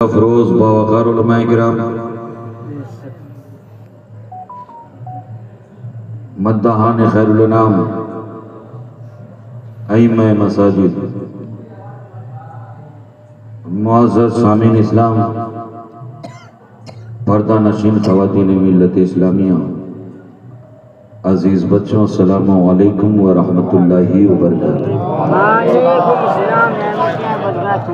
افروز باوقار علماء کرام، مداحان خیر الانام، ائمہ مساجد، معزز سامعین اسلام، پردہ نشین خواتین ملت اسلامیہ، عزیز بچوں، السلام علیکم ورحمۃ اللہ وبرکاتہ۔ وعلیکم السلام ورحمۃ اللہ وبرکاتہ۔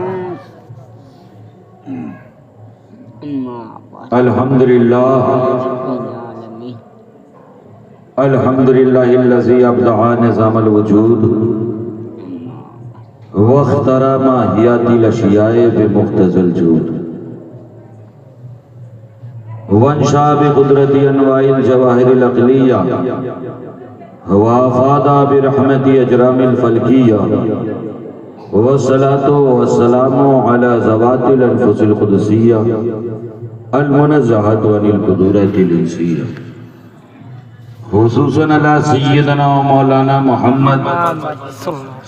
الحمدللہ الذی ابدع نظام الوجود واخترع ماہیات الاشیاء بمقتضی الجود وانشا بقدرت انواع الجواہر العقلیہ وافاد برحمت اجرام الفلکیہ والصلاة والسلام علی ذوات الانفس القدسیہ المنزہۃ عن القدورۃ الانسیہ، خصوصاً علی سیدنا و مولانا محمد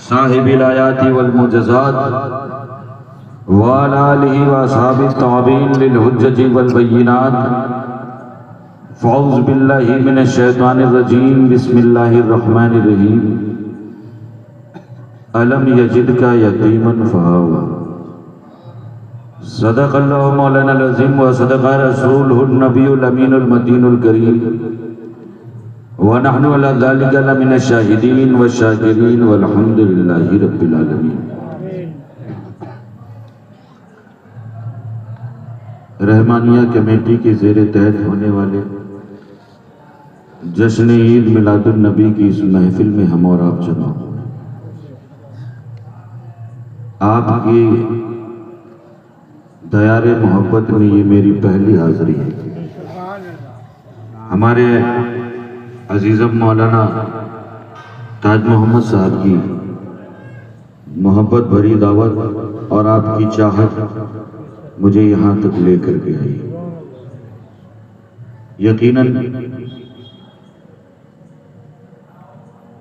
صاحب الآیات والمعجزات وعلی آلہ واصحاب التابعین للحجج والبینات۔ فاعوذ باللہ من الشیطان الرجیم، بسم اللہ الرحمن الرحیم۔ الم یجدک یتیما فآویٰ۔ صدق اللہ مولانا العظیم و صدق رسولہ النبی الامین المتین الکریم، ونحن علی ذلک لمن الشاہدین والشاکرین والحمد للہ رب العالمین۔ رحمانیہ کمیٹی کے زیر تحت ہونے والے جشن عید میلاد النبی کی اس محفل میں ہم اور آپ جمع ہوئے۔ آپ کی دیار محبت میں یہ میری پہلی حاضری ہے۔ ہمارے عزیزم مولانا تاج محمد صاحب کی محبت بھری دعوت اور آپ کی چاہت مجھے یہاں تک لے کر کے آئی۔ یقیناً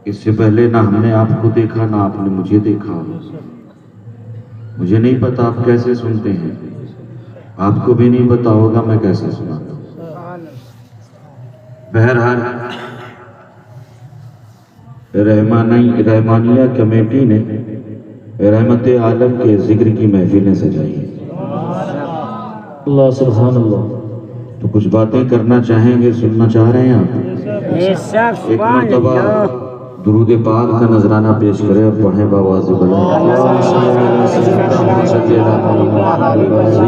اس سے پہلے نہ ہم نے آپ کو دیکھا نہ آپ نے مجھے دیکھا۔ مجھے نہیں پتا آپ کیسے سنتے ہیں، آپ کو بھی نہیں پتا ہوگا میں کیسے سناتا ہوں۔ بہرحال رحمانیہ کمیٹی نے رحمت عالم کے ذکر کی محفلیں سجائی ہیں۔ اللہ سبحان اللہ۔ تو کچھ باتیں کرنا چاہیں گے، سننا چاہ رہے ہیں آپ؟ ایک مرتبہ درود پاک کا نذرانہ پیش کریں اور پڑھیں باواز بلند۔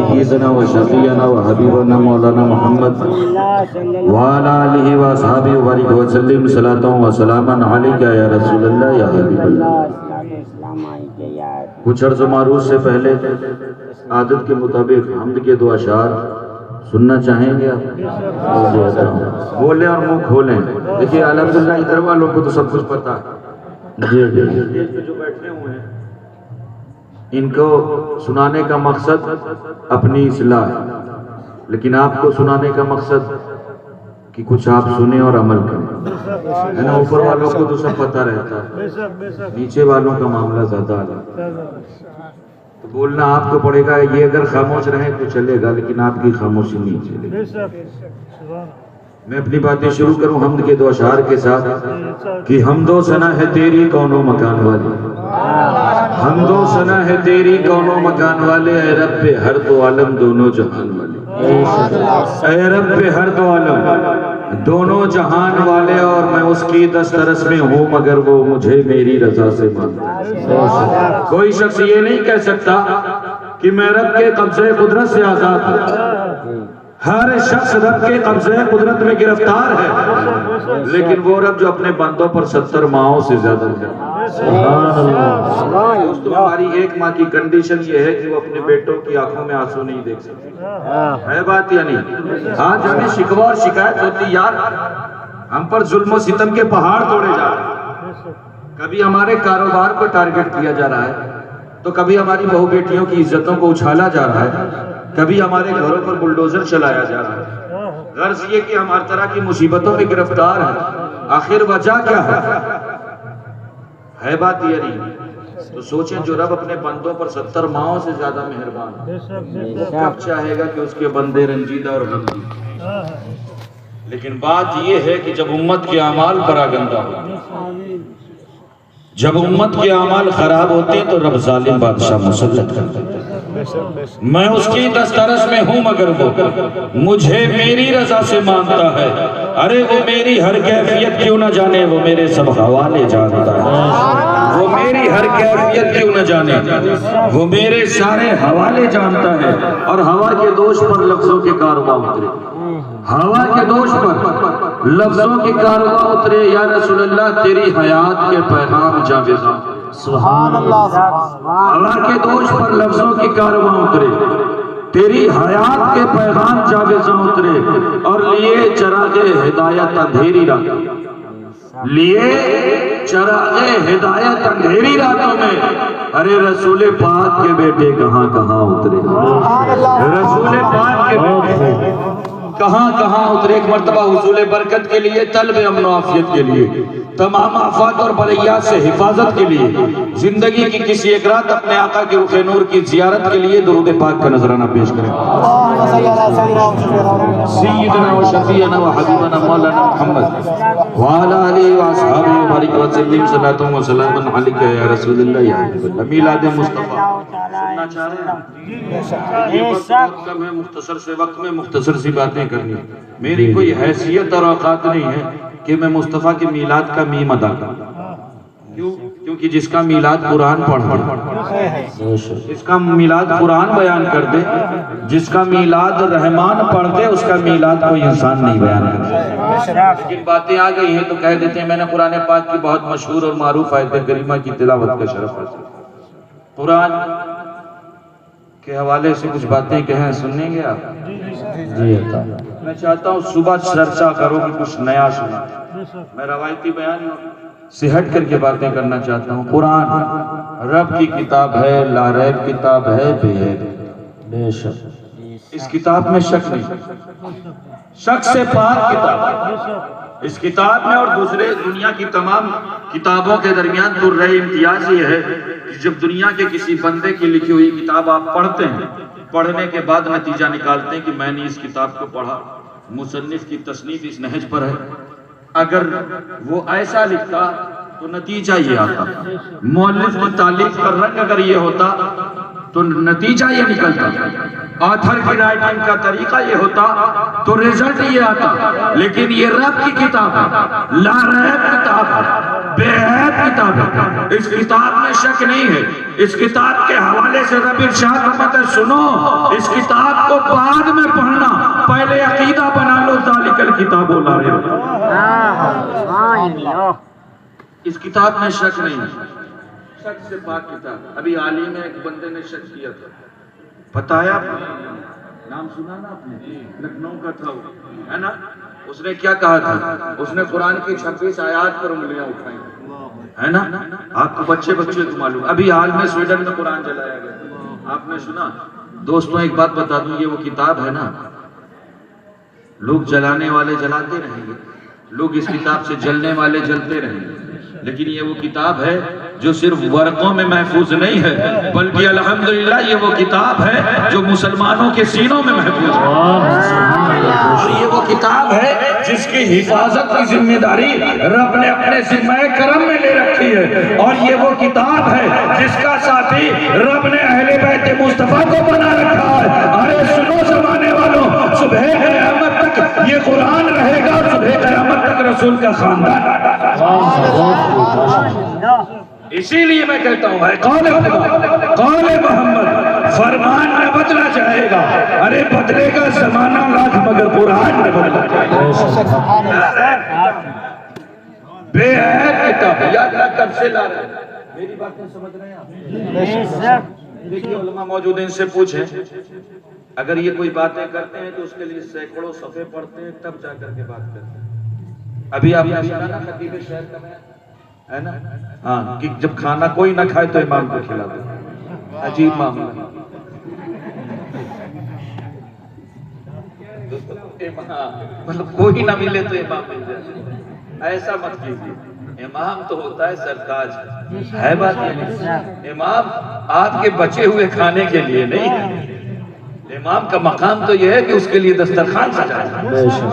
سیدنا و شفیعنا و حبیبنا مولانا محمد وعلی آلہ و اصحابہ وبارک وسلم، صلاۃ و سلاما علیک یا رسول اللہ یا حبیب اللہ۔ کچھ عرض و معروض سے پہلے عادت کے مطابق حمد کے دو اشعار سننا چاہیں گے آپ؟ بولیں اور منہ کھولیں۔ دیکھیے الحمدللہ ادھر والوں کو تو سب کچھ پتا ہے، جو بیٹھے ہوئے ہیں ان کو سنانے کا مقصد اپنی اصلاح ہے، لیکن آپ کو سنانے کا مقصد کہ کچھ آپ سنیں اور عمل کریں، ہے نا؟ اوپر والوں کو تو سب پتا رہتا ہے، نیچے والوں کا معاملہ زیادہ الگ ہے۔ تو بولنا آپ کو پڑے گا، یہ اگر خاموش رہیں تو چلے گا، لیکن آپ کی خاموشی نہیں چلے گی۔ میں اپنی باتیں شروع کروں حمد کے دو اشعار کے ساتھ کہ حمد و ثنا ہے تیری کون و مکان والے، حمد و ثنا ہے تیری کون و مکان والے، اے رب ہر دو عالم دونوں جہان والے، اے رب ہر دو عالم دونوں جہان والے، اور میں اس کی دسترس میں ہوں مگر وہ مجھے میری رضا سے مانتا۔ کوئی شخص یہ نہیں کہہ سکتا کہ میں رب کے قبضے قدرت سے آزاد ہوں۔ ہر شخص رب کے قبضے قدرت میں گرفتار ہے، لیکن وہ رب جو اپنے بندوں پر 70 ماہوں سے زیادہ ہے۔ دوستو، ہماری ایک ماں کی کنڈیشن یہ ہے کہ وہ اپنے بیٹوں کی آنکھوں میں آنسو نہیں دیکھ سکتی، ہے بات یا نہیں؟ آج ہمیں شکوہ اور شکایت ہوتی، یار ہم پر ظلم و ستم کے پہاڑ توڑے جا رہے ہیں، کبھی ہمارے کاروبار کو ٹارگٹ کیا جا رہا ہے، تو کبھی ہماری بہو بیٹیوں کی عزتوں کو اچھالا جا رہا ہے، کبھی ہمارے گھروں پر بلڈوزر چلایا جا رہا ہے۔ غرض یہ کہ ہم ہر طرح کی مصیبتوں میں گرفتار ہیں، آخر وجہ کیا ہے بات یہ نہیں؟ تو سوچیں جو رب اپنے بندوں پر 70 ماہوں سے زیادہ مہربان ہے، وہ کب چاہے گا کہ اس کے بندے رنجیدہ اور غمگین؟ لیکن بات یہ ہے کہ جب امت کے اعمال پراگندہ ہو، جب امت کے اعمال خراب ہوتے تو رب ظالم بادشاہ مسلط کرتا ہے۔ میں اس کی دسترس میں ہوں مگر وہ مجھے میری رضا سے مانتا ہے۔ ارے وہ میری ہر کیفیت کیوں نہ جانے، وہ میرے سب حوالے جانتا ہے۔ وہ میری ہر کیفیت کیوں نہ جانے، وہ میرے سارے حوالے جانتا ہے۔ اور ہوا کے دوش پر لفظوں کے کارواں اترے، ہوا کے دوش پر لفظوں کے کارواں اترے، یا رسول اللہ تیری حیات کے پیغام جاویزاں، سبحان اللہ، ہوا کے دوش پر لفظوں کی کارواں اترے، تیری حیات کے پیغام جاویزاں اترے، اور لیے چراغ ہدایت اندھیری راتوں، لیے چراغ ہدایت اندھیری راتوں میں، ارے رسول پاک کے بیٹے کہاں کہاں اترے، رسول پاک کے بیٹے کہاں کہاں اترے۔ ایک مرتبہ حصول برکت کے لیے، طلب امن و عافیت کے لیے، تمام آفات اور بلیات سے حفاظت کے لیے، زندگی کی کسی ایک رات اپنے آقا کی رخ نور کی زیارت کے لیے درود پاک کا نذرانہ پیش کریں۔ سیدنا و شفیعنا و حبیبنا مولانا محمد وعلا علیہ وآصحابہ وبارک وسلم، صلاۃ و سلام علیک یا رسول اللہ یا حبیب اللہ۔ میلاد مصطفیٰ سننا چاہ رہے ہیں؟ یہ وقت کم ہے، مختصر سے وقت میں مختصر سی باتیں کرنی۔ میری کوئی حیثیت اور اوقات نہیں ہے کہ میں مصطفیٰ کی میلاد کا میم ادا کروں، کیونکہ جس کا میلاد قرآن پڑھ دے، جس کا میلاد قرآن بیان کر دے، جس کا میلاد رحمان پڑھ دے، اس کا میلاد کوئی انسان نہیں بیان کرتا۔ لیکن باتیں آ گئی ہیں تو کہہ دیتے ہیں میں نے قرآن پاک کی بہت مشہور اور معروف آیت کریمہ کی تلاوت کا شرف حاصل۔ قرآن کے حوالے سے کچھ باتیں کہیں، سنیں گے آپ؟ جی عطا۔ میں چاہتا ہوں صبح چرچا کرو کہ کچھ نیا سنا، میں روایتی بیان سے ہٹ کر کے باتیں کرنا چاہتا ہوں۔ قرآن رب کی کتاب ہے، لا ریب کتاب ہے، بے شک اس کتاب میں شک نہیں، شک سے پاک کتاب ہے۔ اس کتاب میں اور دوسرے دنیا کی تمام کتابوں کے درمیان درجہ امتیاز یہ ہے کہ جب دنیا کے کسی بندے کی لکھی ہوئی کتاب آپ پڑھتے ہیں، پڑھنے کے بعد نتیجہ نکالتے ہیں کہ میں نے اس کتاب کو پڑھا، مصنف کی تصنیف اس نہج پر ہے، اگر وہ ایسا لکھتا تو نتیجہ یہ آتا، مؤلف کی تالیف کا رنگ اگر یہ ہوتا تو نتیجہ یہ نکلتا، آتھر کی رائٹنگ کا طریقہ یہ ہوتا تو ریزلٹ یہ آتا۔ لیکن یہ رب کی کتاب ہے، لا ریب کتاب ہے، بے عیب کتاب ہے، اس کتاب میں شک نہیں ہے۔ اس کتاب کے حوالے سے رب ارشاد فرماتا ہے سنو، اس کتاب کو بعد میں پڑھنا، پہلے عقیدہ بنا لو، ذالک الکتاب لا ریب۔ اس کتاب میں شک نہیں ہے، شک سے پاک کتاب۔ ابھی حال ہی میں ایک بندے نے شک کیا تھا، بتایا نام سنا نا آپ نے، لکھنؤ کا تھا وہ، ہے نا؟ اس نے کیا کہا تھا؟ اس نے قرآن کی 26 آیات پر انگلیاں اٹھائیں، ہے نا؟ آپ کو بچے کو معلوم، ابھی حال میں سویڈن میں قرآن جلایا گیا، آپ نے سنا؟ دوستوں ایک بات بتا دوں، یہ وہ کتاب ہے نا، لوگ جلانے والے جلاتے رہیں گے، لوگ اس کتاب سے جلنے والے جلتے رہیں گے، لیکن یہ وہ کتاب ہے جو صرف ورقوں میں محفوظ نہیں ہے، بلکہ الحمدللہ یہ وہ کتاب ہے جو مسلمانوں کے سینوں میں محفوظ ہے، اور یہ وہ کتاب ہے جس کی حفاظت کی ذمہ داری رب نے اپنے ذمہ کرم میں لے رکھی ہے، اور یہ وہ کتاب ہے جس کا ساتھی رب نے اہل بیت مصطفیٰ کو بنا رکھا ہے۔ ارے سنو زمانے والوں، صبح قیامت تک یہ قرآن رہے گا، صبح قیامت تک رسول کا خاندان۔ اسی لیے میں کہتا ہوں ہے قول خدا، قول محمد، فرمان نہ بدلا جائے گا، ارے بدلے گا زمانہ لاکھ مگر قرآن نہ بدلا جائے گا۔ بے عیب کتاب، یاد نہ کب سے لا رہے ہیں، میری باتیں سمجھ رہے ہیں آپ؟ دیکھیے علماء موجود ہیں، ان سے پوچھیں، اگر یہ کوئی باتیں کرتے ہیں تو اس کے لیے سینکڑوں صفحے پڑھتے ہیں تب جا کر کے بات کرتے ہیں۔ ابھی آپ نے سنا نا خطیب شہر کا بیان ہے نا، ہاں، کہ جب کھانا کوئی نہ کھائے تو امام کو کھلا دو، عجیب معاملہ، مطلب کوئی نہ ملے تو امام مل جائے، ایسا مت کیجیے۔ امام تو ہوتا ہے سرتاج، ہے بات یہ نہیں؟ امام آپ کے بچے ہوئے کھانے کے لیے نہیں ہے، امام کا مقام تو یہ ہے کہ اس کے لیے دسترخوان سجائے۔ بے شک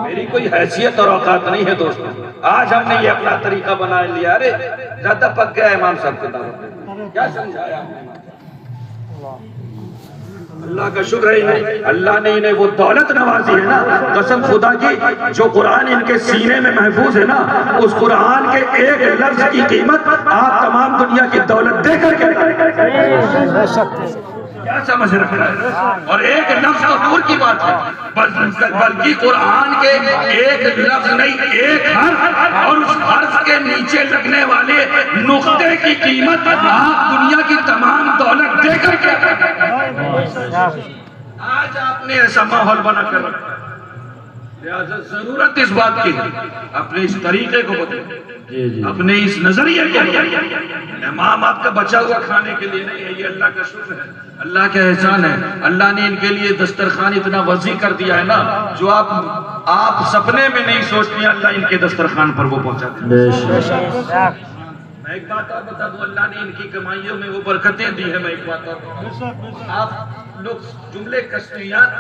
میری کوئی حیثیت اور اوقات نہیں ہے دوستوں، آج ہم نے یہ اپنا طریقہ بنا لیا، ارے زیادہ پک گیا امام صاحب کو دعوت دے، کیا سمجھایا ہم نے؟ اللہ کا شکر ہے اللہ نے انہیں وہ دولت نوازی ہے نا، قسم خدا کی، جو قرآن ان کے سینے میں محفوظ ہے نا، اس قرآن کے ایک لفظ کی قیمت آپ تمام دنیا کی دولت دے کر کے کیا سمجھ رکھا ہے؟ اور ایک لفظ تو دور کی بات ہے، بلکہ قرآن کے ایک لفظ نہیں، ایک حرف، اور اس حرف کے نیچے لگنے والے نقطے کی قیمت آپ دنیا کی تمام دولت دے کر کے آج آپ نے ایسا ماحول بنا کر رکھا ہے، لہذا ضرورت اس بات کی ہے اپنے اس طریقے کو بدلیں، اپنے اس نظریے کو بدلیں۔ امام آپ کا بچا ہوا کھانے کے لیے نہیں ہے، یہ اللہ کا شکر ہے، اللہ کا احسان ہے، اللہ نے ان کے لیے دسترخوان اتنا وسیع کر دیا ہے نا، جو آپ سپنے میں نہیں سوچتی، اللہ ان کے دسترخوان پر وہ پہنچا دیا۔ بے شک میں ایک بات اور بتا دوں، اللہ نے ان کی کمائیوں میں وہ برکتیں دی ہیں، میں ایک بات اور آپ لوگ جملے کشمیات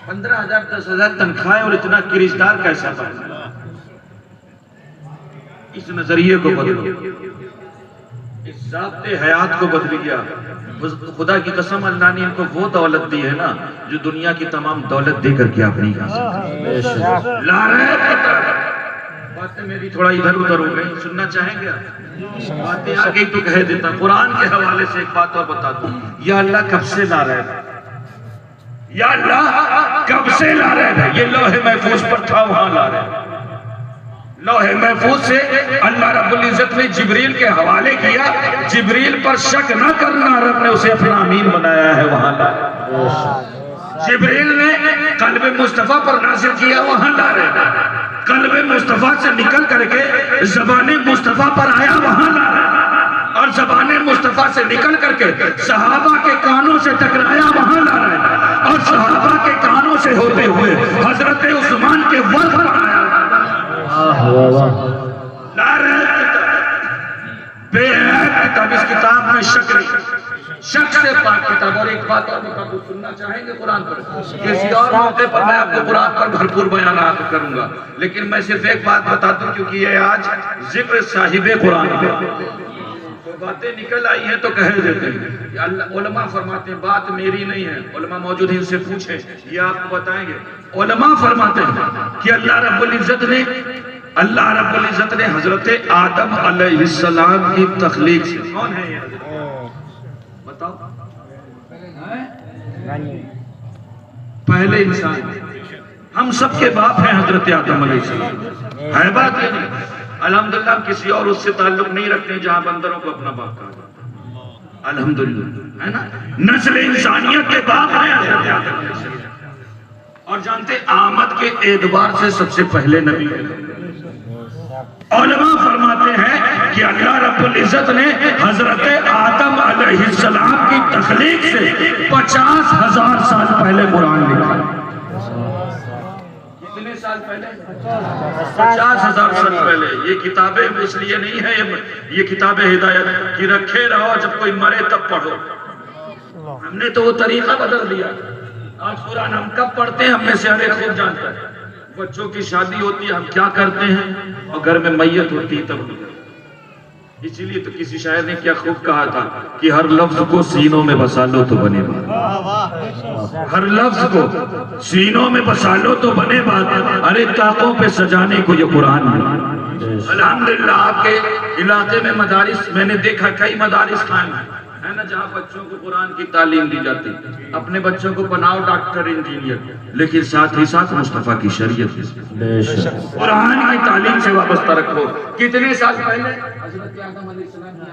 15,000 10,000 تنخواہیں اور اتنا کرشدار کیسا پائے؟ اس نظریے کو بدلو، اس ضابط حیات کو بدلیا۔ خدا کی قسم اللہ نے ان کو وہ دولت دی ہے نا جو دنیا کی تمام دولت دے کر کے آپ نہیں کھا سکتے۔ لا رہے باتیں میری تھوڑا ادھر ادھر ہو گئی، سننا چاہیں گے آپ؟ باتیں آ گئی تو کہہ دیتا۔ قرآن کے حوالے سے ایک بات اور بتا دوں، یا اللہ کب سے لا رہے تھے، یا اللہ کب سے لا رہے تھے، یہ لوح محفوظ پر تھا، وہاں لا رہے تھے۔ لوح محفوظ سے اللہ رب العزت نے جبریل کے حوالے کیا، جبریل پر شک نہ کرنا، رب نے اسے اپنا امین بنایا ہے، وہاں لا رہے تھے۔ جبریل نے قلب مصطفیٰ پر نازل کیا، وہاں لا رہے تھے۔ قلب مصطفیٰ سے نکل کر کے زبان مصطفیٰ پر آیا، وہاں لا رہے تھے۔ اور زبان مصطفیٰ سے نکل کر کے صحابہ کے کانوں سے ٹکرایا، وہاں لا رہے تھے۔ اور صحابہ کے کانوں سے ہوتے ہوئے حضرت عثمان کے ورد پر آیا، لا رہے بے عیب کتاب۔ اس کتاب میں شک نہیں، شک سے پاک کتاب۔ اور ایک بات اور بتا دوں، سننا چاہیں گے قرآن پر؟ کسی اور موقع پر میں آپ کو قرآن پر بھرپور بیانات کروں گا، لیکن میں صرف ایک بات بتا دوں، کیونکہ یہ آج ذکر صاحب قرآن ہے، تو باتیں نکل آئی ہیں تو کہہ دیتے ہیں۔ علماء فرماتے ہیں، بات میری نہیں ہے، علماء موجود ہیں، ان سے پوچھیں، یہ آپ کو بتائیں گے۔ علماء فرماتے ہیں کہ اللہ رب العزت نے حضرت آدم علیہ السلام کی تخلیق سے، کون ہے یہ بتاؤ؟ پہلے انسان، ہم سب کے باپ ہیں حضرت آدم علیہ السلام، ہے بات یہ نہیں؟ الحمدللہ ہم کسی اور اس سے تعلق نہیں رکھتے جہاں بندروں کو اپنا باپ کہا جاتا ہے، الحمدللہ، ہے نا؟ نسل انسانیت کے باپ ہیں حضرت آدم علیہ السلام، اور جانتے آمد کے اعتبار سے سب سے پہلے نبی ہیں۔ علماء فرماتے ہیں کہ اللہ رب العزت نے حضرت آدم علیہ السلام کی تخلیق سے 50,000 سال پہلے قرآن لکھا۔ کتنے سال پہلے؟ 50,000 سال پہلے۔ یہ کتابیں اس لیے نہیں ہے، یہ کتابیں ہدایت کی، رکھے رہو، جب کوئی مرے تب پڑھو۔ ہم نے تو وہ طریقہ بدل دیا، آج قرآن ہم کب پڑھتے ہیں ہم میں سے ہر ایک خود جانتا ہے۔ بچوں کی شادی ہوتی ہے ہم کیا کرتے ہیں، اور گھر میں میت ہوتی ہے تب نہیں۔ اسی لیے تو کسی شاعر نے کیا خوب کہا تھا کہ ہر لفظ کو سینوں میں بسا لو تو بنے بات، ہر لفظ کو سینوں میں بسا لو تو بنے بات، ارے طاقوں پہ سجانے کو یہ قرآن ہے۔ الحمدللہ آپ کے علاقے میں مدارس میں نے دیکھا، کئی مدارس قائم ہیں، ہے نا، جہاں بچوں کو قرآن کی تعلیم دی جاتی۔ اپنے بچوں کو بناؤ ڈاکٹر انجینئر، لیکن ساتھ ہی ساتھ مصطفیٰ کی شریعت قرآن کی تعلیم سے وابستہ رکھو۔ کتنے سال پہلے؟ حضرت آدم علیہ السلام کی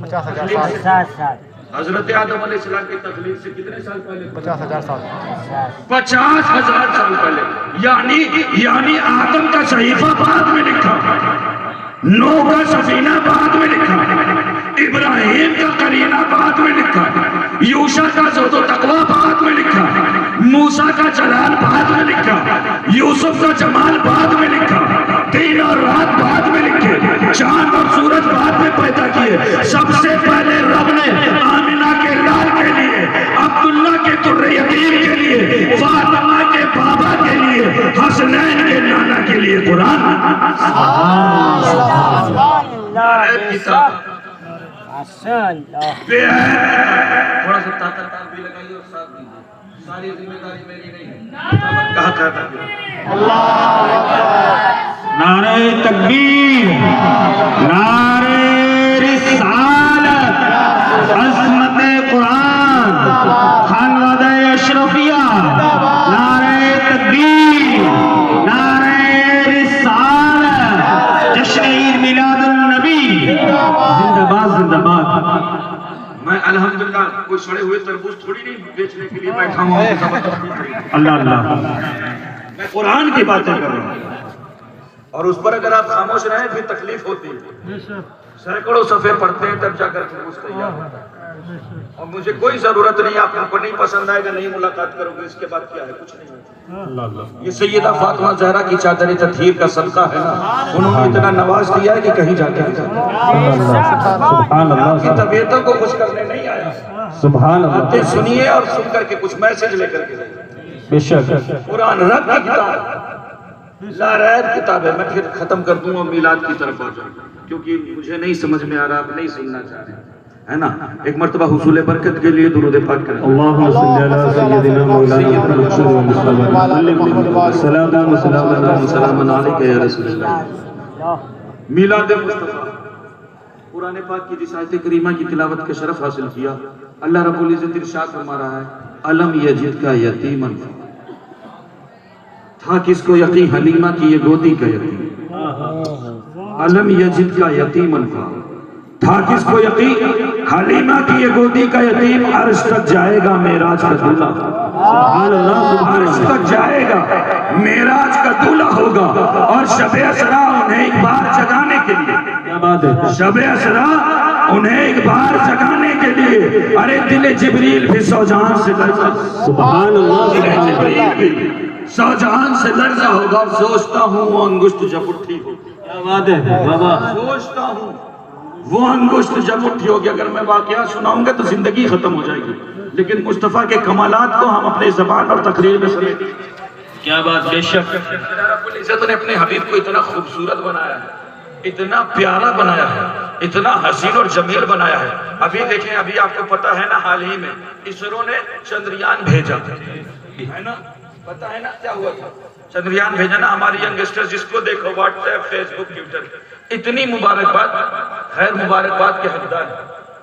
50,000 سال، حضرت آدم علیہ السلام کی تخلیق سے کتنے سال پہلے؟ 50,000 سال، 50,000 سال پہلے۔ یعنی آدم کا صحیفہ بعد میں لکھا، نوح کا سفینہ بعد میں لکھا، ابراہیم کا قرینہ بعد میں لکھا، یوشع کا زہد و تقویٰ بعد میں لکھا، موسیٰ کا جلال بعد میں لکھا، یوسف کا جمال بعد میں لکھا، دن اور رات بعد میں لکھے، چاند اور سورج بعد میں پیدا کیے. سب سے پہلے رب نے آمنہ کے لال کے لیے, عبداللہ کے در یتیم کے لیے, فاطمہ کے بابا کے لیے, حسنین کے نانا کے لیے قرآن. تھوڑا سا تاکہ بھی لگائیے اور ساتھ دیجیے, ساری ذمہ داری میری نہیں ہے. کہا کہتا نعرہ تکبیر, نعرہ رسالت, عظمت قرآن, خانوادہ اشرفیہ, نعرہ تکبیر, نعرہ رسالت, جشن عید میلاد النبی, زندہ باد زندہ باد. میں الحمدللہ کوئی سڑے ہوئے تربوز تھوڑی نہیں بیچنے کے لیے بیٹھا ہوں. اللہ اللہ, میں قرآن کی باتیں کر رہا ہوں, اور اس پر اگر آپ خاموش رہیں پھر تکلیف ہوتی ہے. سینکڑوں صفحے پڑھتے ہیں تب جا کر تربوز تیار ہوتا ہے. اور مجھے کوئی ضرورت نہیں, آپ کو نہیں پسند آئے گا, نہیں ملاقات کرو گے, اس کے بعد کیا ہے, کچھ نہیں ہوتا. یہ سیدہ فاطمہ زہرا کی چادر تطہیر کا صدقہ ہے نا, انہوں نے اتنا نواز دیا ہے کہ کہیں جا کے سبحان اللہ, کی طبیعتوں کو خوش کرنے نہیں آیا. سبحان اللہ, باتیں سنیے اور سن کر کے کچھ میسج لے کر کے جائیے. بے شک قرآن رب کی کتاب, لا ریب کتاب ہے. میں پھر ختم کر دوں اور میلاد کی طرف آ جاؤں, کیونکہ مجھے نہیں سمجھ میں آ رہا, آپ نہیں سننا چاہ رہے ہے نا. ایک مرتبہ حصول برکت کے لیے درود پاک کریں. اللہم صلی علی سیدنا مولانا محمد سلام علیکہ یا رسول اللہ. میلاد مصطفیٰ, قرآن پاک کی جس آیت کریمہ کی تلاوت کا شرف حاصل کیا, اللہ رب العزت ارشاد فرما رہا ہے, علم یجد کا یتیمن, تھا کس کو یقین حلیمہ کی یہ گودی کا یتیم. علم یجد کا یتیمن تھا کس کو یقین حلیمہ کی یہ گودی کا یتیم, عرش تک جائے گا معراج کا دولہ. سبحان اللہ, عرش تک جائے گا معراج کا دولہ ہوگا. اور شب اسرا انہیں ایک بار جگانے کے لیے, کیا بات ہے, شب اسرا انہیں ایک بار جگانے کے لیے, ارے دل جبریل بھی سو جہان سے لرزا. سبحان اللہ, دل جبریل بھی سو جہان سے لرزا ہوگا. اور سوچتا ہوں وہ انگشت جب اٹھی ہوگی, کیا بات ہے بابا, سوچتا ہوں وہ انگشت جب اٹھی ہوگی. اگر میں واقعات سناؤں گا تو زندگی ختم ہو جائے گی, لیکن مصطفیٰ کے کمالات کو ہم اپنے زبان اور تقریر میں سنیں. کیا بات, بے شک. رب العزت نے اپنے حبیب کو اتنا خوبصورت بنایا ہے, اتنا پیارا بنایا ہے, اتنا حسین اور جمیل بنایا ہے. ابھی دیکھیں, ابھی آپ کو پتا ہے نا, حال ہی میں اسرو نے چندریان بھیجا ہے نا, پتا ہے نا کیا ہوا تھا. چندریان بھیجا نا, ہماری ینگسٹر جس کو دیکھو واٹس ایپ, فیس بک, ٹویٹر, اتنی مبارکباد, خیر مبارکباد کے حقدار,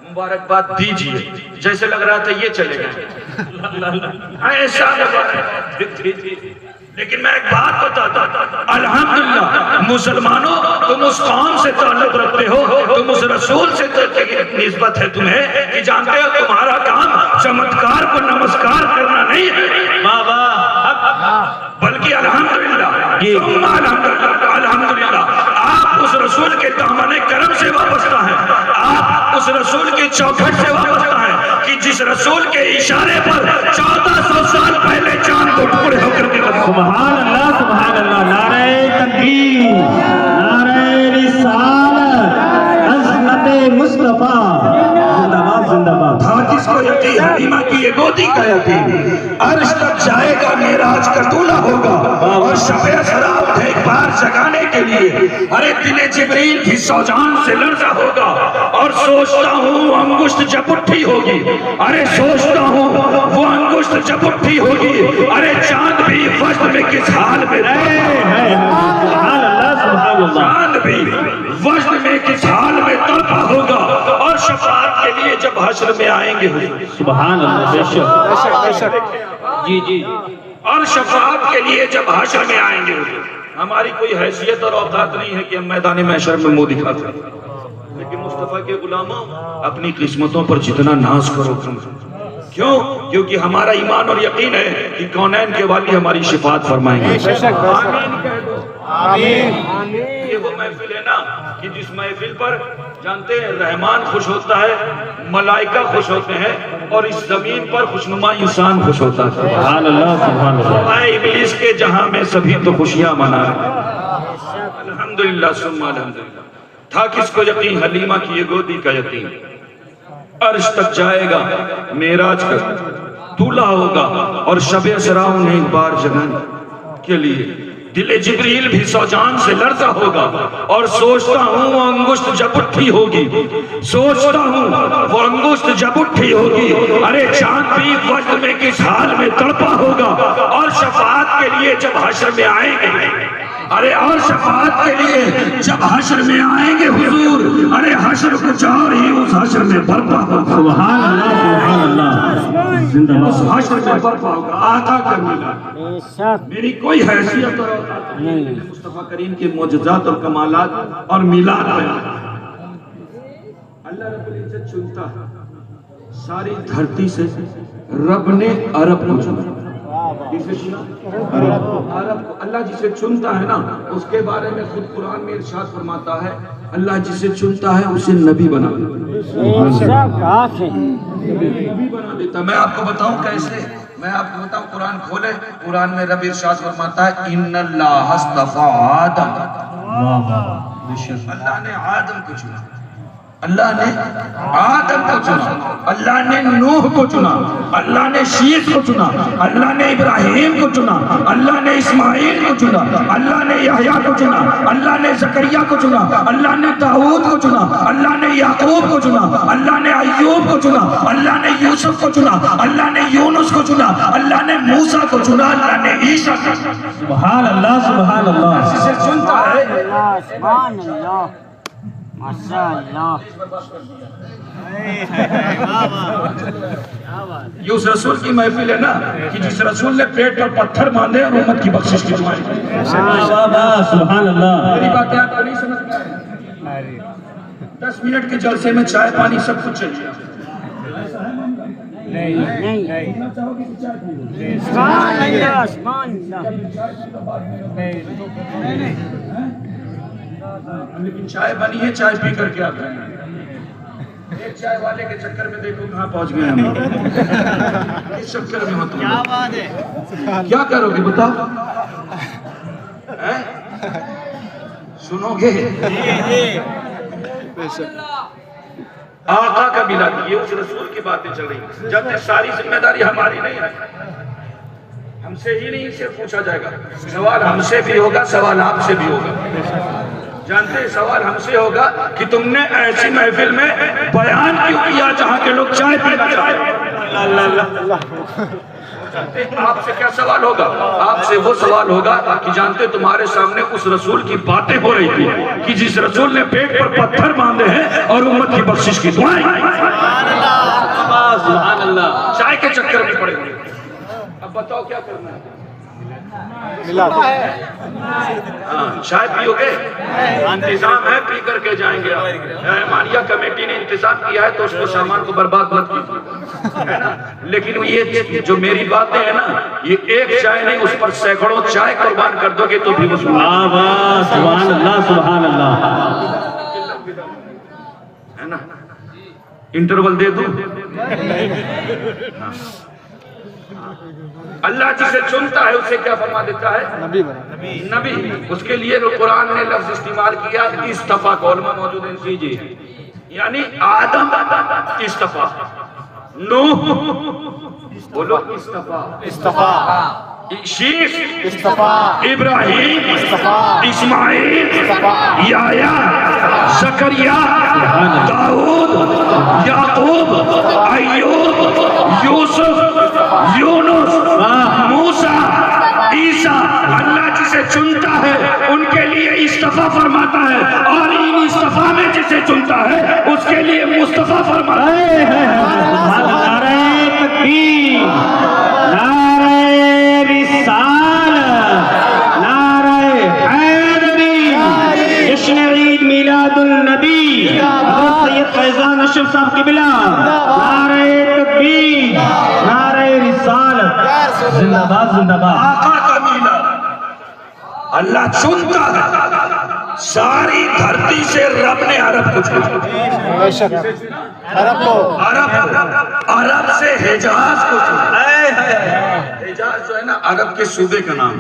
مبارکباد دیجئے. جیسے لگ رہا تھا یہ چلے گئے, ایسا لگا. لیکن میں ایک بات بتاتا, الحمدللہ مسلمانوں, تم اس قوم سے تعلق رکھتے ہو, تم اس رسول سے نسبت ہے تمہیں کہ جانتے ہو تمہارا کام چمتکار کو نمسکار کرنا نہیں ہے بابا, بلکہ الحمدللہ, الحمدللہ آپ اس رسول کے دامن کرم سے وابستہ ہیں, آپ اس رسول کی چوکھٹ سے وابستہ ہیں کہ جس رسول کے اشارے پر 1400 سال پہلے چاند کو ٹکڑے ہو کر کے. سبحان اللہ, سبحان اللہ, نعرہ تکبیر, نعرہ رسالت, عظمت مصطفیٰ, زندہ باد زندہ باد. تھا کس کو یقین حلیمہ کی یہ گودی کا یتیم, عرش تک جائے گا معراج کا دولہ ہوگا. اور شب اسرا انہیں ایک بار جگانے کے لیے, ارے دل جبریل بھی سو جہان سے لرزا ہوگا. اور سوچتا ہوں وہ انگشت جب اٹھی ہوگی, ارے سوچتا ہوں وہ انگشت جب اٹھی ہوگی, ارے چاند بھی وزن میں کس حال میں, سبحان اللہ, سبحان اللہ, چاند بھی وزن میں کس حال میں تڑپا ہوگا. اور شفاعت کے لیے جب حشر میں آئیں گے, سبحان اللہ, بے شک. جی جی, اور شفاعت کے لیے جب حشر میں آئیں گے, ہماری کوئی حیثیت اور اوقات نہیں ہے کہ ہم میدان محشر میں منہ دکھا سکیں, لیکن مصطفیٰ کے غلاموں اپنی قسمتوں پر جتنا ناز کرو. کیوں؟ کیونکہ ہمارا ایمان اور یقین ہے کہ کونین کے والی ہماری شفاعت فرمائیں گے. آمین کہہ دو, آمین. یہ وہ محفل ہے نا کہ جس محفل پر جانتے ہیں رحمان خوش ہوتا ہے, ملائکہ خوش ہوتے ہیں, اور اس زمین پر خوشنما انسان خوش ہوتا ہے. سبحان اللہ, سبحان اللہ. ابلیس کے جہاں میں سبھی تو خوشیاں منا رہے ہیں. الحمدللہ ثم الحمدللہ. تھا کس کو یقین حلیمہ کی یہ گودی کا یقین، عرش تک جائے گا معراج کا دولہا ہوگا، اور شب اسراء انہیں ایک بار جگانے کے لیے دل جبریل بھی سو جان سے لڑتا ہوگا، اور سوچتا ہوں وہ انگشت جب اٹھی ہوگی، سوچتا ہوں وہ انگشت جب اٹھی ہوگی، ارے چاند بھی وقت میں کس حال میں تڑپا ہوگا، اور شفاعت کے لیے جب حشر میں آئیں گے، ارے اور شفاعت کے لیے جب حشر میں آئیں گے حضور، ارے حشر کچھ اور ہی اس حشر میں برپا ہوگا، سبحان اللہ زندہ اس باد حشر میں برپا ہوگا آقا کا میلاد۔ بے شک میری کوئی حیثیت اور اوقات نہیں۔ مصطفیٰ کریم کے معجزات اور کمالات اور میلاد بیان۔ اللہ رب العزت چنتا ہے ساری دھرتی سے، رب نے عرب کو چنا، کسے چنا؟ عرب کو۔ اللہ جسے چنتا ہے نا اس کے بارے میں خود قرآن میں ارشاد فرماتا ہے، اللہ جسے چنتا ہے اسے نبی بنا دیتا ہے، بے شک آخر نبی بنا دیتا ہے۔ میں آپ کو بتاؤں کیسے، میں آپ کو بتاؤں، قرآن کھولے، قرآن میں رب ارشاد فرماتا ہے ان اللہ اصطفیٰ آدم، اللہ نے آدم کو چنا، اللہ نے آدم کو چنا، اللہ نے نوح کو چنا، اللہ نے شیث کو چنا، اللہ نے ابراہیم کو چنا، اللہ نے اسماعیل کو چنا، اللہ نے یحییٰ کو چنا، اللہ نے زکریا کو چنا، اللہ نے داؤد کو چنا، اللہ نے یعقوب کو چنا، اللہ نے ایوب کو چنا، اللہ نے یوسف کو چنا، اللہ نے یونس کو چنا، اللہ نے موسیٰ کو چنا، اللہ نے عیسیٰ کو چنا۔ سبحان اللہ سبحان اللہ جسے چنتا ہے اللہ سبحان اللہ ماشاء اللہ۔ یہ اس رسول کی محفل ہے نا کہ جس رسول نے پیٹ پر پتھر باندھے اور امت کی بخشش کی دعائیں کی۔ سبحان اللہ میری باتیں آپ کو نہیں سمجھ میں آ رہی؟ 10 منٹ کے جلسے میں چائے پانی سب کچھ چاہیے۔ نہیں سبحان اللہ سبحان لیکن چائے بنی ہے، چائے پی کر کے آتے ہیں۔ ایک چائے والے کے چکر میں دیکھو کہاں پہنچ گئے ہم، اس چکر میں مت کیا بات ہے، کیا کرو گے بتاؤ؟ سنو گے آقا کا میلاد، یہ اس رسول کی باتیں چل رہی ہیں، جب تک ساری ذمہ داری ہماری نہیں ہے، ہم سے ہی نہیں سے پوچھا جائے گا، سوال ہم سے بھی ہوگا، سوال آپ سے بھی ہوگا۔ جانتے ہیں سوال ہم سے ہوگا کہ تم نے ایسی محفل میں بیان کیوں کیا جہاں کے لوگ چائے پینا چاہتے ہیں؟ آپ سے کیا سوال ہوگا؟ آپ سے وہ سوال ہوگا کہ جانتے تمہارے سامنے اس رسول کی باتیں ہو رہی تھی کہ جس رسول نے پیٹ پر پتھر باندھے ہیں اور امت کی بخشش کی دعائیں۔ سبحان اللہ، چائے کے چکر میں پڑے ہوئے۔ اب بتاؤ کیا کرنا ہے؟ چائے پیو گے؟ انتظام ہے، پی کر کے جائیں گے۔ مہمانیہ کمیٹی نے انتظام کیا ہے تو اس کو سامان کو برباد مت کیجیے، لیکن یہ جو میری باتیں ہیں نا، یہ ایک چائے نہیں، اس پر سینکڑوں چائے قربان کر دو گے تو بھی وہ سبحان اللہ سبحان اللہ ہے نا۔ انٹرول دے دوں؟ اللہ جسے چنتا ہے اسے کیا فرما دیتا ہے؟ نبی۔ اس کے لیے قرآن نے لفظ استعمال کیا اصطفیٰ کو، علماء موجود ہیں سیجیے، یعنی آدم اصطفیٰ، نوح بولو اصطفیٰ، شیش ابراہیم اسماعیل یحییٰ زکریا داؤد یعقوب ایوب یوسف یونس موسیٰ عیسیٰ۔ اللہ جسے چنتا ہے ان کے لیے اصطفیٰ فرماتا ہے، اور ان اصطفیٰ میں جسے چنتا ہے اس کے لیے مصطفیٰ فرماتا ہے۔ نعرہ تکبیر، نعرہ رسالت، نعرہ حیدری، جشن عید میلاد النبی حضرت سید فیضان اشرف صاحب قبلہ، نعرہ تکبیر، نعرہ رسالت، زندہ باد زندہ باد۔ آقا کا میلاد اللہ چنتا ہے، ساری دھرتی سے رب نے عرب کو چنا، عرب سے حجاز کو چنا۔ حجاز جو ہے نا عرب کے صوبے کا نام،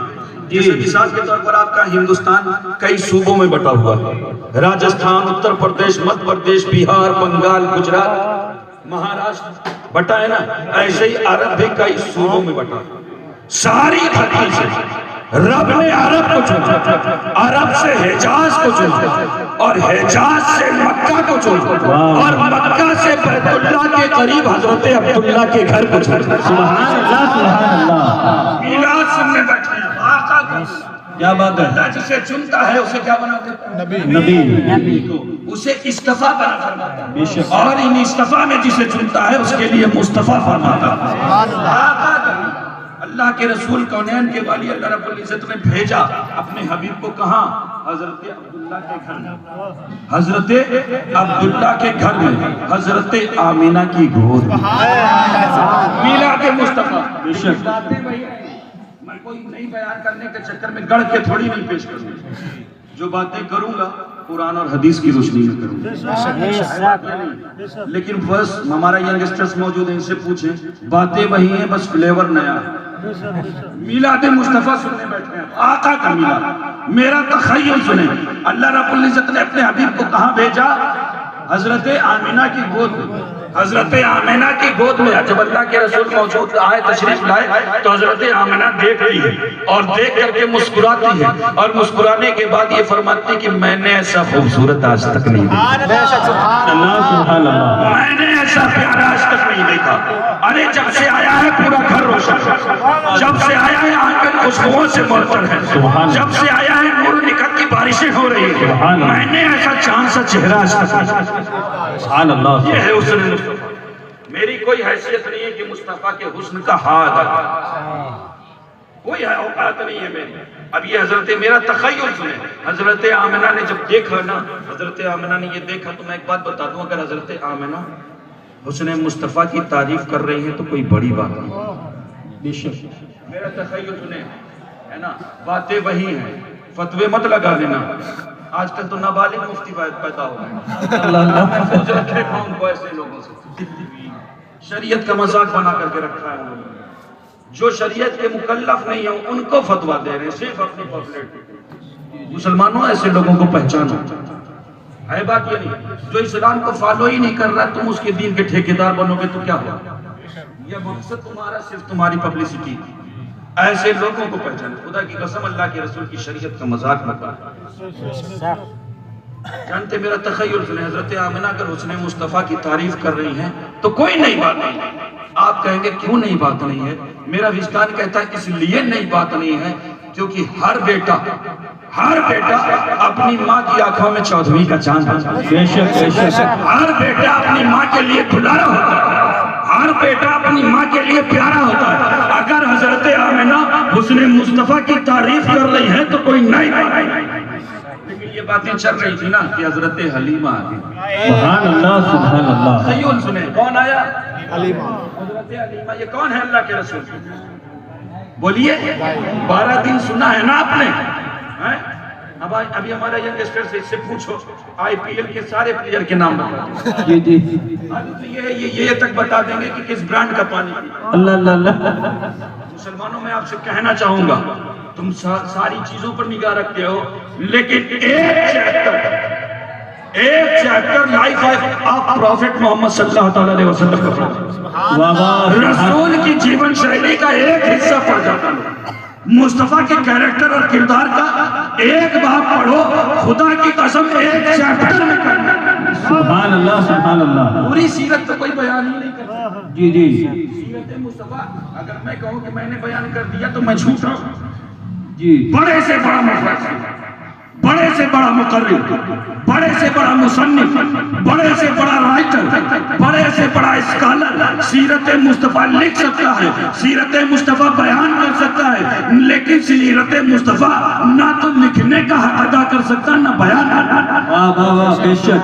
جیسے مثال کے طور پر آپ کا ہندوستان کئی صوبوں میں بٹا ہوا ہے، راجستھان، اتر پردیش، مدھیہ پردیش، بہار، بنگال، گجرات، مہاراشٹر بٹا ہے نا، ایسے ہی عرب بھی کئی صوبوں میں بٹا ہے۔ ساری دھرتی سے رب نے عرب کو چنا، عرب سے حجاز کو چنا، اور حجاز سے مکہ کو چنا، اور مکہ سے بیت اللہ کے قریب حضرت عبداللہ کے گھر کو چنا۔ سبحان اللہ سبحان اللہ، میلاد سننے بیٹھے ہیں، آقا کو کیا بات ہے، اللہ جسے چنتا ہے اسے کیا بنا دیتا ہے؟ نبی کو اسے اصطفیٰ بنا فرماتا ہے، اور ان اصطفیٰ میں جسے چنتا ہے اس کے لیے مصطفیٰ فرماتا ہے۔ آقا کا اللہ کے رسول کونین کے والی اللہ رب العزت نے بھیجا اپنے حبیب کو کہاں؟ حضرت عبداللہ کے گھر میں، حضرت عبداللہ کے گھر میں، حضرت آمینہ کی گود میں۔ میلاد مصطفیٰ باتیں وہی ہیں، میں کوئی نئی بیان کرنے کے چکر میں گڑھ کے تھوڑی نہیں پیش کروں گا، جو باتیں کروں گا قرآن اور حدیث کی روشنی میں کروں گا، لیکن بس ہمارا ینگسٹرز موجود ہیں، ان سے پوچھیں، باتیں وہی ہیں بس فلیور نیا ہے۔ میلاد مصطفیٰ سننے بیٹھے ہیں، آقا کا میلاد، میرا تخیل سنیں، اللہ رب العزت نے اپنے حبیب کو کہاں بھیجا؟ حضرت آمینہ کی گود میں، حضرت آمینہ کی گود میں جب اللہ کے رسول موجود آئے، تشریف لائے، تو حضرت آمینہ دیکھ لی ہے اور دیکھ کر کے مسکراتی ہے، اور مسکرانے کے بعد یہ فرماتی کہ میں نے ایسا خوبصورت آج تک نہیں دیکھا، میں نے ایسا پیارا آج تک نہیں دیکھا۔ ارے جب سے آیا ہے پورا گھر روشن، جب سے آیا ہے آنگن خوشبوؤں سے معطر ہے، جب سے آیا ہے نور و نکات کی بارشیں ہو رہی ہیں، میں نے ایسا چاند سا چہرہ آج تک نہیں دیکھا۔ یہ ہے حسن مصطفیٰ۔ میری کوئی حیثیت نہیں ہے کہ مصطفیٰ کے حسن کا حال کوئی اوقات نہیں ہے میری۔ اب یہ حضرت میرا تخیل سنیں، حضرت آمنہ نے جب دیکھا نا، حضرت آمنہ نے یہ دیکھا، تو میں ایک بات بتا دوں، اگر حضرت آمنہ حسن مصطفیٰ کی تعریف کر رہی ہیں تو کوئی بڑی بات نہیں۔ میرا تخیل سنیں، ہے نا، باتیں وہی ہیں، فتوے مت لگا دینا۔ آج کل تو نابالغ مفتی پیدا ہو گئے، محفوظ رکھے قوم کو ایسے لوگوں سے، شریعت کا مذاق بنا کر کے رکھا ہے انہوں نے۔ جو شریعت کے مکلف نہیں ہیں ان کو فتویٰ دے رہے ہیں، صرف اپنی پاپولیٹ۔ مسلمانوں ایسے لوگوں کو پہچانو، ہے بات یہ نہیں، جو اسلام کو فالو ہی نہیں کر رہا تم اس کے دین کے ٹھیکیدار بنو گے تو کیا ہوگا؟ یہ مقصد تمہارا صرف تمہاری پبلسٹی، ایسے لوگوں کو پہچانو۔ خدا کی قسم اللہ کے رسول کی شریعت کا مذاق مت کرو۔ جانتے میرا تخیل سنیں، حضرت آمنہ اگر حسن مصطفیٰ کی تعریف کر رہی ہیں تو کوئی نئی بات نہیں۔ آپ کہیں گے کیوں نئی بات نہیں ہے؟ میرا وجدان کہتا ہے اس لیے نئی بات نہیں ہے کیونکہ ہر بیٹا اپنی ماں کی آنکھوں میں چودھویں کا چاند ہے۔ ہر بیٹا اپنی ماں کے لیے دلارا ہوتا ہے، ہر بیٹا اپنی ماں کے لیے پیارا ہوتا ہے۔ اگر حضرت آمنہ حسن مصطفیٰ کی تعریف کر رہی ہے تو کوئی نئی بات نہیں۔ لیکن یہ باتیں چل رہی تھی نا کہ حضرت حلیمہ آگئی۔ سبحان اللہ سبحان اللہ، تخیل سنیں، کون آیا؟ حلیمہ۔ حضرت حلیمہ یہ کون ہے؟ اللہ کے رسول۔ بولیے، 12 دن سنا ہے نا آپ نے؟ ابھی ہمارا ینگسٹر سے پوچھو، آئی پی ایل کے سارے پلیئر کے نام بتا دیں۔ یہ تک بتا دیں گے کہ کس برانڈ کا پانی پیتا۔ اللہ اللہ اللہ۔ مسلمانوں میں آپ سے کہنا چاہوں گا، تم ساری چیزوں پر نگاہ رکھتے ہو، لیکن ایک چیپٹر لائف آف پروفیٹ محمد صلی اللہ علیہ وسلم کا رسول کی جیون شیلی کا ایک حصہ پڑ جاتا ہے، مصطفیٰ کے کیریکٹر اور کردار کا ایک باب پڑھو، خدا کی قسم ایک چیپٹر میں کرنا۔ سبحان اللہ سبحان اللہ، پوری سیرت تو کوئی بیان ہی نہیں کرتا۔ جی جی، سیرت مصطفیٰ اگر میں کہوں کہ میں نے بیان کر دیا تو میں جھوٹ رہا ہوں۔ جی، بڑے سے بڑا مفسر، بڑے سے بڑا مقرر، بڑے سے بڑا مصنف، بڑے سے بڑا رائٹر، بڑے سے بڑا اسکالر سیرت مصطفیٰ لکھ سکتا ہے، سیرت مصطفیٰ بیان کر سکتا ہے، لیکن سیرت مصطفیٰ نہ تو لکھنے کا حق ادا کر سکتا نہ بیان کرنا۔ واہ واہ واہ، بے شک۔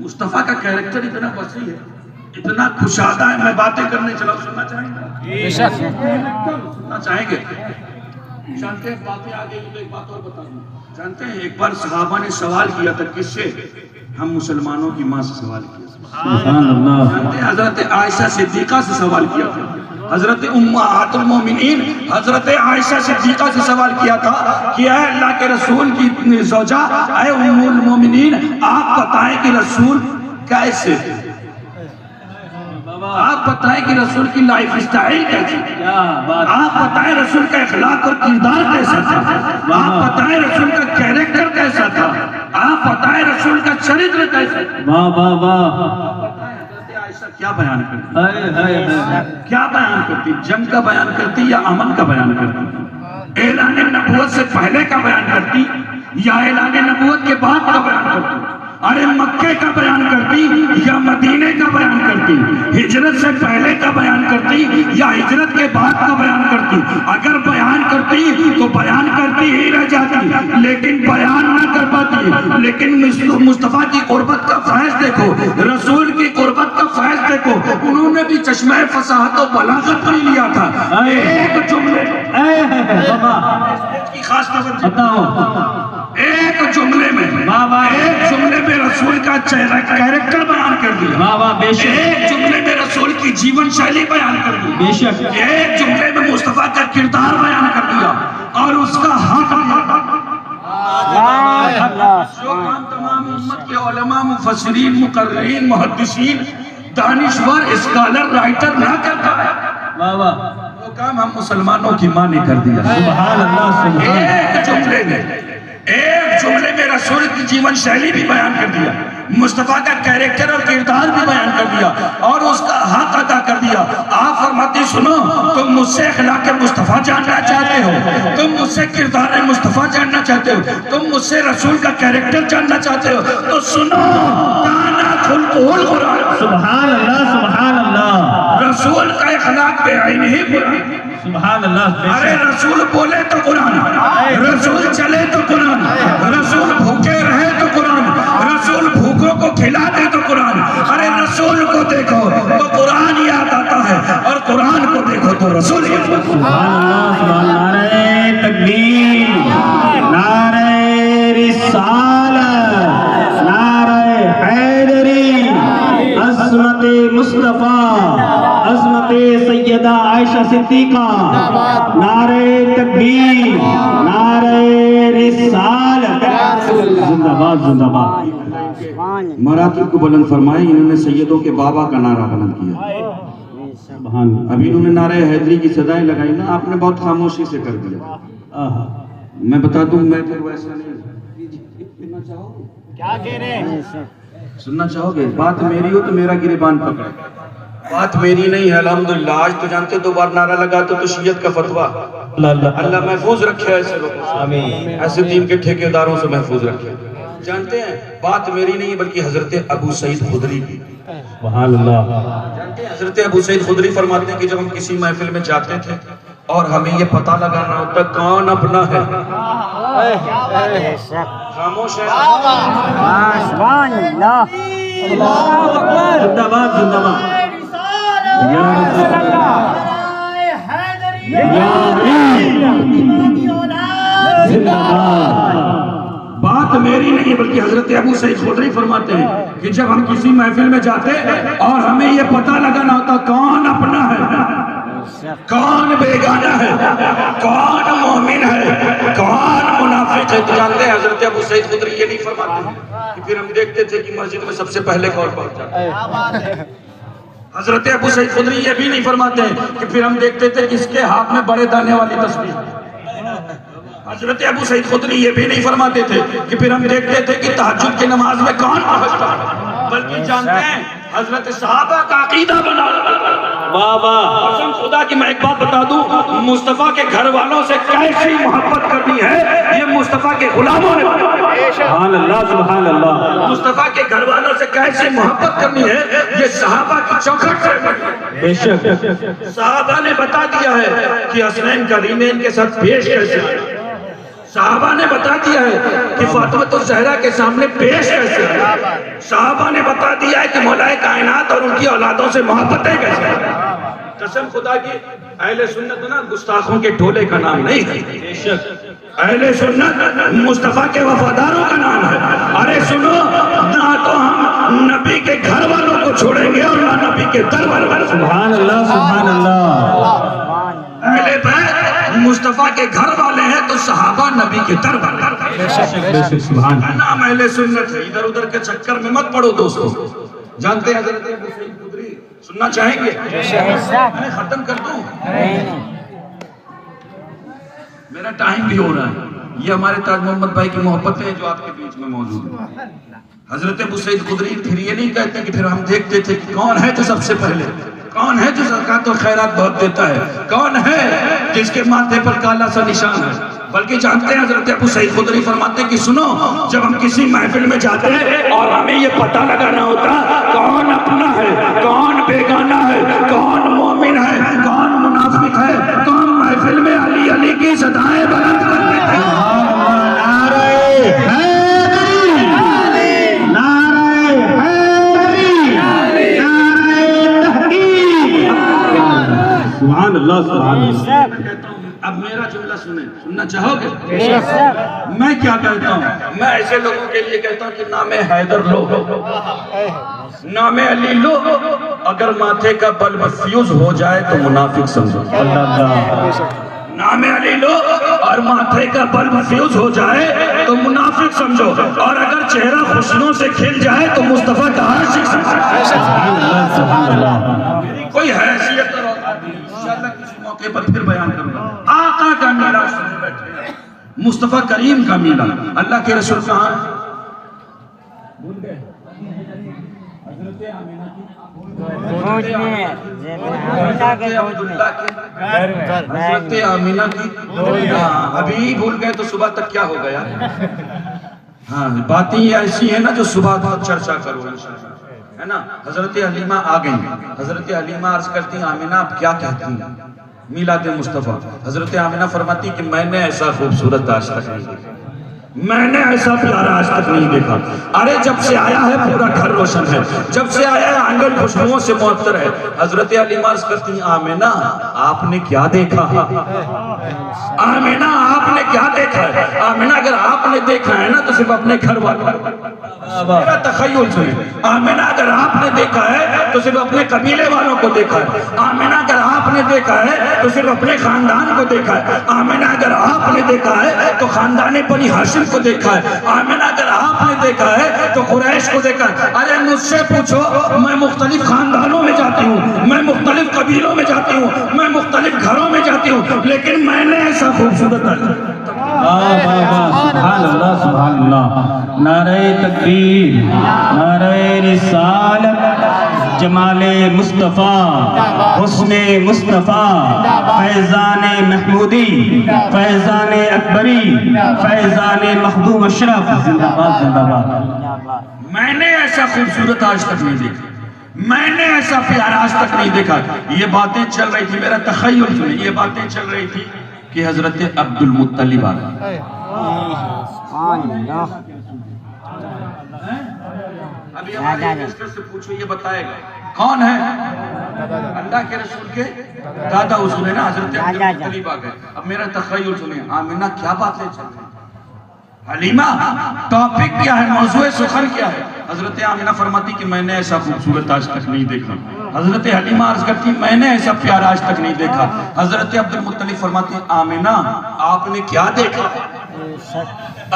مصطفیٰ کا کیریکٹر اتنا وسیع ہے، اتنا خوشادہ ہے، میں باتیں کرنے چلا، سننا چاہیں گے؟ سننا چاہیں گے؟ جانتے ہیں باتیں آگے تو ایک بات اور بتا دوں، جانتے ہیں ایک بار صحابہ نے سوال کیا تھا، کس سے؟ ہم مسلمانوں کی ماں سے سوال کیا۔ سبحان اللہ، جانتے ہیں حضرت عائشہ صدیقہ سے سوال کیا تھا، حضرت امہات المومنین حضرت عائشہ صدیقہ سے سوال کیا تھا کہ اے اللہ کے رسول کی زوجہ، اے ام المومنین، آپ بتائیں کہ رسول کیسے، آپ بتائیں کہ رسول کی لائف اسٹائل کیسی، آپ بتائیں رسول کا اخلاق اور کردار کیسا تھا، آپ بتائیں رسول کا کیریکٹر کیسا تھا، آپ بتائیں رسول کا چرتر کیسا تھا۔ واہ واہ واہ، کیا بیان کرتی، کیا بیان کرتی، جنگ کا بیان کرتی یا امن کا بیان کرتی، اعلان نبوت سے پہلے کا بیان کرتی یا اعلان نبوت کے بعد کا بیان کرتی، ارے مکے کا بیان کرتی یا مدینے کا بیان کرتی، ہجرت سے پہلے کا بیان کرتی یا ہجرت کے بعد کا بیان کرتی؟ اگر بیان کرتی تو بیان کرتی ہی رہ جاتی، لیکن بیان نہ کر پاتی۔ لیکن مصطفیٰ کی قربت کا فیض دیکھو، رسول کی قربت کا فیض دیکھو، انہوں نے بھی چشمہ فصاحت و بلاغت نہیں لیا تھا۔ ایک جملے کی خاص توجہ، ایک جملے میں رسول کا کیریکٹر بیان کر دیا، ایک جملے میں رسول کی جیون شیلی بیان کر دی، ایک جملے میں مصطفیٰ کا کردار بیان کر دیا، اور اس کا حق جو کام تمام امت کے علماء، مفسرین، مقررین، محدثین، دانشور، اسکالر، رائٹر نہ کرتا ہے، وہ کام ہم مسلمانوں کی ماں نے کر دیا۔ سبحان اللہ، سبحان ایک جملے میں رسول کی جیون شیلی بھی بیان کر دیا، مصطفیٰ کا کیریکٹر اور کردار بھی بیان کر دیا، اور اس کا حق ادا کر دیا۔ آپ فرماتے سنو، تم مجھ سے اخلاق مصطفیٰ جاننا چاہتے ہو، تم مجھ سے کردار مصطفیٰ جاننا چاہتے ہو، تم مجھ سے رسول کا کیریکٹر جاننا چاہتے ہو، تو سنو کانا کھل قرآن، سبحان اللہ، سبحان اللہ، رسول کا اخلاق بے عین ہی قرآن، سبحان اللہ۔ ارے رسول بولے تو قرآن، رسول چلے تو قرآن، رسول بھوکے رہے تو قرآن، رسول بھوکوں کو کھلا دے تو قرآن، ارے رسول کو دیکھو تو قرآن یاد آتا ہے، اور قرآن کو دیکھو تو رسول یاد آتا ہے۔ سبحان اللہ، سبحان اللہ، نعرہ تکبیر، نعرہ رسالت، نعرہ حیدری، عظمت مصطفیٰ، عظمت سیدہ عائشہ صدیقہ، نعرہ تکبیر، نعرہ رسالت، زندہ باد، زندہ باد۔ مراتب کو بلند فرمائے، انہوں نے سیدوں کے بابا کا نعرہ بلند کیا، سبحان اللہ، ابھی انہوں نے نعرہ حیدری کی صدائیں لگائی نا، آپ نے بہت خاموشی سے کر دیا۔ میں بتا دوں، میں پھر ویسا نہیں، سننا چاہو گے؟ بات میری ہو تو میرا گریبان پکڑے، بات میری نہیں ہے الحمدللہ۔ آج تو جانتے دو بار نعرہ لگا تو شیعت کا فتویٰ، اللہ محفوظ رکھے ایسے لوگوں سے، ایسے دین کے ٹھیکیداروں سے محفوظ رکھے۔ جانتے ہیں بات میری نہیں بلکہ حضرت ابو سعید خدری کی۔ سبحان اللہ، جانتے ہیں حضرت ابو سعید خدری فرماتے ہیں کہ جب ہم کسی محفل میں جاتے تھے اور ہمیں یہ پتہ لگانا ہوتا کون اپنا ہے، خاموش ہے، سبحان اللہ، زندہ باد، زندہ باد، یا رسول اللہ، یا زندہ باد۔ بات میری نہیں بلکہ حضرت ابو سعید خدری فرماتے ہیں کہ جب ہم کسی محفل میں جاتے اور ہمیں یہ پتہ لگانا ہوتا کون اپنا ہے، کون بیگانہ ہے، کون مومن ہے، کون منافق ہے، تو جانتے ہیں حضرت ابو سعید خدری یہ نہیں فرماتے کہ پھر ہم دیکھتے تھے کہ مسجد میں سب سے پہلے کون پہنچ جاتا ہے۔ حضرت ابو سعید خدری یہ بھی نہیں فرماتے کہ پھر ہم دیکھتے تھے کہ اس کے ہاتھ میں بڑے دانے والی تسبیح۔ حضرت ابو سعید خدری یہ بھی نہیں فرماتے تھے کہ پھر ہم دیکھتے تھے کہ تہجد کی نماز میں کون پہنچتا ہے، بلکہ جانتے ہیں حضرت صحابہ کا عقیدہ بنا۔ بابا قسم خدا کی میں ایک بات بتا دوں، مصطفیٰ کے گھر والوں سے کیسی محبت کرنی ہے یہ مصطفیٰ کے غلاموں نے بتایا۔ سبحان اللہ، سبحان اللہ، مصطفیٰ کے گھر والوں سے کیسے محبت کرنی ہے یہ صحابہ کی چوکھٹ سے بے شک، صحابہ نے بتا دیا ہے کہ حسنین کریمین کے ساتھ پیش کیسے آئے، صحابہ نے بتا دیا ہے کہ فاطمہ الزہرا کے سامنے پیش کیسے آئے، صحابہ نے بتا دیا ہے کہ مولا کائنات اور ان کی اولادوں سے محبتیں کیسے آئے۔ قسم خدا کی اہل سنت نا گستاخوں کے ٹولے کا نام نہیں ہے، اہل سنت مصطفیٰ کے وفاداروں کا نام ہے۔ ارے سنو، نہ تو ہم نبی کے گھر والوں کو چھوڑیں گے اور نہ نبی کے در والوں کو۔ سبحان اللہ، سبحان اللہ، مصطفیٰ کے گھر والے ہیں تو صحابہ نبی کے در والے ہیں۔ سبحان نام اہل سنت ہے، ادھر ادھر کے چکر میں مت پڑو دوستو۔ جانتے ہیں حضرت ابو سعید خدری سننا چاہیں گے؟ میں ختم کر دوں، میرا ٹائم بھی ہو رہا ہے۔ یہ ہمارے تاج محمد بھائی کی محبتیں ہیں جو آپ کے بیچ میں موجود ہیں۔ حضرت ابو سعید خدری پھر یہ نہیں کہتے کہ پھر ہم دیکھتے تھے کہ کون ہے جو سب سے پہلے، کون ہے جو زکوٰۃ و خیرات بہت دیتا ہے، کون ہے جس کے ماتھے پر کالا سا نشان ہے، بلکہ جانتے ہیں حضرت ابو سعید خدری فرماتے ہیں کہ سنو، جب ہم کسی محفل میں جاتے ہیں اور ہمیں یہ پتہ لگانا ہوتا کون اپنا ہے، کون بیگانہ ہے، کون مومن ہے، کون منافق ہے، کون محفل میں علی علی کی صدائیں بلند کرتے تھے۔ سبحان اللہ سبحان اللہ۔ اب میرا جملہ سننا چاہو گے؟ میں کیا کہتا ہوں؟ میں ایسے لوگوں کے لیے کہتا ہوں کہ نام حیدر لو، نام علی لو، اگر ماتھے کا بلب فیوز ہو جائے تو منافق سمجھو۔ نام علی لو اور ماتھے کا بلب فیوز ہو جائے تو منافق سمجھو، اور اگر چہرہ خوشیوں سے کھل جائے تو مصطفیٰ کا عاشق سمجھو۔ کوئی حیثیت اور انشاءاللہ کسی موقع پر پھر بیان کروں گا۔ آقا کا میلہ سنے بیٹھے، مصطفیٰ کریم کا میلہ، اللہ کے رسول کہاں ہے؟ بھول گئے؟ حضرت آمینہ کی حضرت آمینہ کی ابھی بھول گئے تو صبح تک کیا ہو گیا؟ ہاں باتیں ایسی ہیں نا جو صبح بہت چرچا کرو ہے نا۔ حضرت حلیمہ آ گئی، حضرت حلیمہ عرض کرتی ہیں آمینہ آپ کیا کہتی ہیں میلاد مصطفیٰ؟ حضرت آمینہ فرماتی کہ میں نے ایسا خوبصورت آج تک نہیں دیکھا، میں نے ایسا پیارا آج تک نہیں دیکھا۔ ارے جب سے آیا ہے پورا گھر روشن ہے، جب سے آیا ہے آنگن خوشبوؤں سے معطر ہے۔ حضرت حلیمہ عرض کرتی ہیں آمینہ آپ نے کیا دیکھا؟ آمینہ آپ نے کیا دیکھا ہے؟ آمینہ اگر آپ نے دیکھا ہے نا تو صرف اپنے گھر والوں، میرا تخیل سنیں، آمینہ اگر آپ نے دیکھا ہے تو صرف اپنے قبیلے والوں کو دیکھا ہے، آمینہ اگر آپ نے دیکھا ہے تو صرف اپنے خاندان کو دیکھا ہے، آمینہ اگر آپ نے دیکھا ہے تو خاندان بنی ہاشم کو دیکھا ہے، آمینہ اگر آپ نے دیکھا ہے تو قریش کو دیکھا ہے۔ ارے مجھ سے پوچھو، میں مختلف خاندانوں میں جاتی ہوں، میں مختلف قبیلوں میں جاتی ہوں، میں مختلف گھروں میں جاتی ہوں، لیکن میں نے ایسا خوبصورت سبحان اللہ سبحان اللہ۔ نعرہ تکبیر، نعرہ رسالت، جمال مصطفیٰ، حسن مصطفیٰ، فیضان محمودی، فیضان اکبری، فیضان مخدوم اشرف، زندہ باد زندہ باد۔ میں نے ایسا خوبصورت آج تک نہیں دیکھا، میں نے ایسا پیارا آج تک نہیں دیکھا۔ یہ باتیں چل رہی تھی، میرا تخیل سنیں، یہ باتیں چل رہی تھی کہ حضرت عبد المطلب آ گئے۔ ابھی ہمارے انویسٹر سے پوچھو یہ بتائے گا کون ہے؟ اللہ کے رسول کے دادا حضور ہے نا، حضرت عبد المطلب آ گئے۔ اب میرا تخیل سنیں، آمینہ کیا باتیں چل رہی ہیں؟ حلیمہ ٹاپک کیا ہے، موضوع سخن کیا ہے؟ حضرت آمینہ فرماتی کہ میں نے ایسا خوبصورت آج تک نہیں دیکھا۔ حضرت حلیمہ عرض کرتی میں نے ایسا پیارا آج تک نہیں دیکھا۔ حضرت عبد المطلب فرماتی آمینہ آپ نے کیا دیکھا؟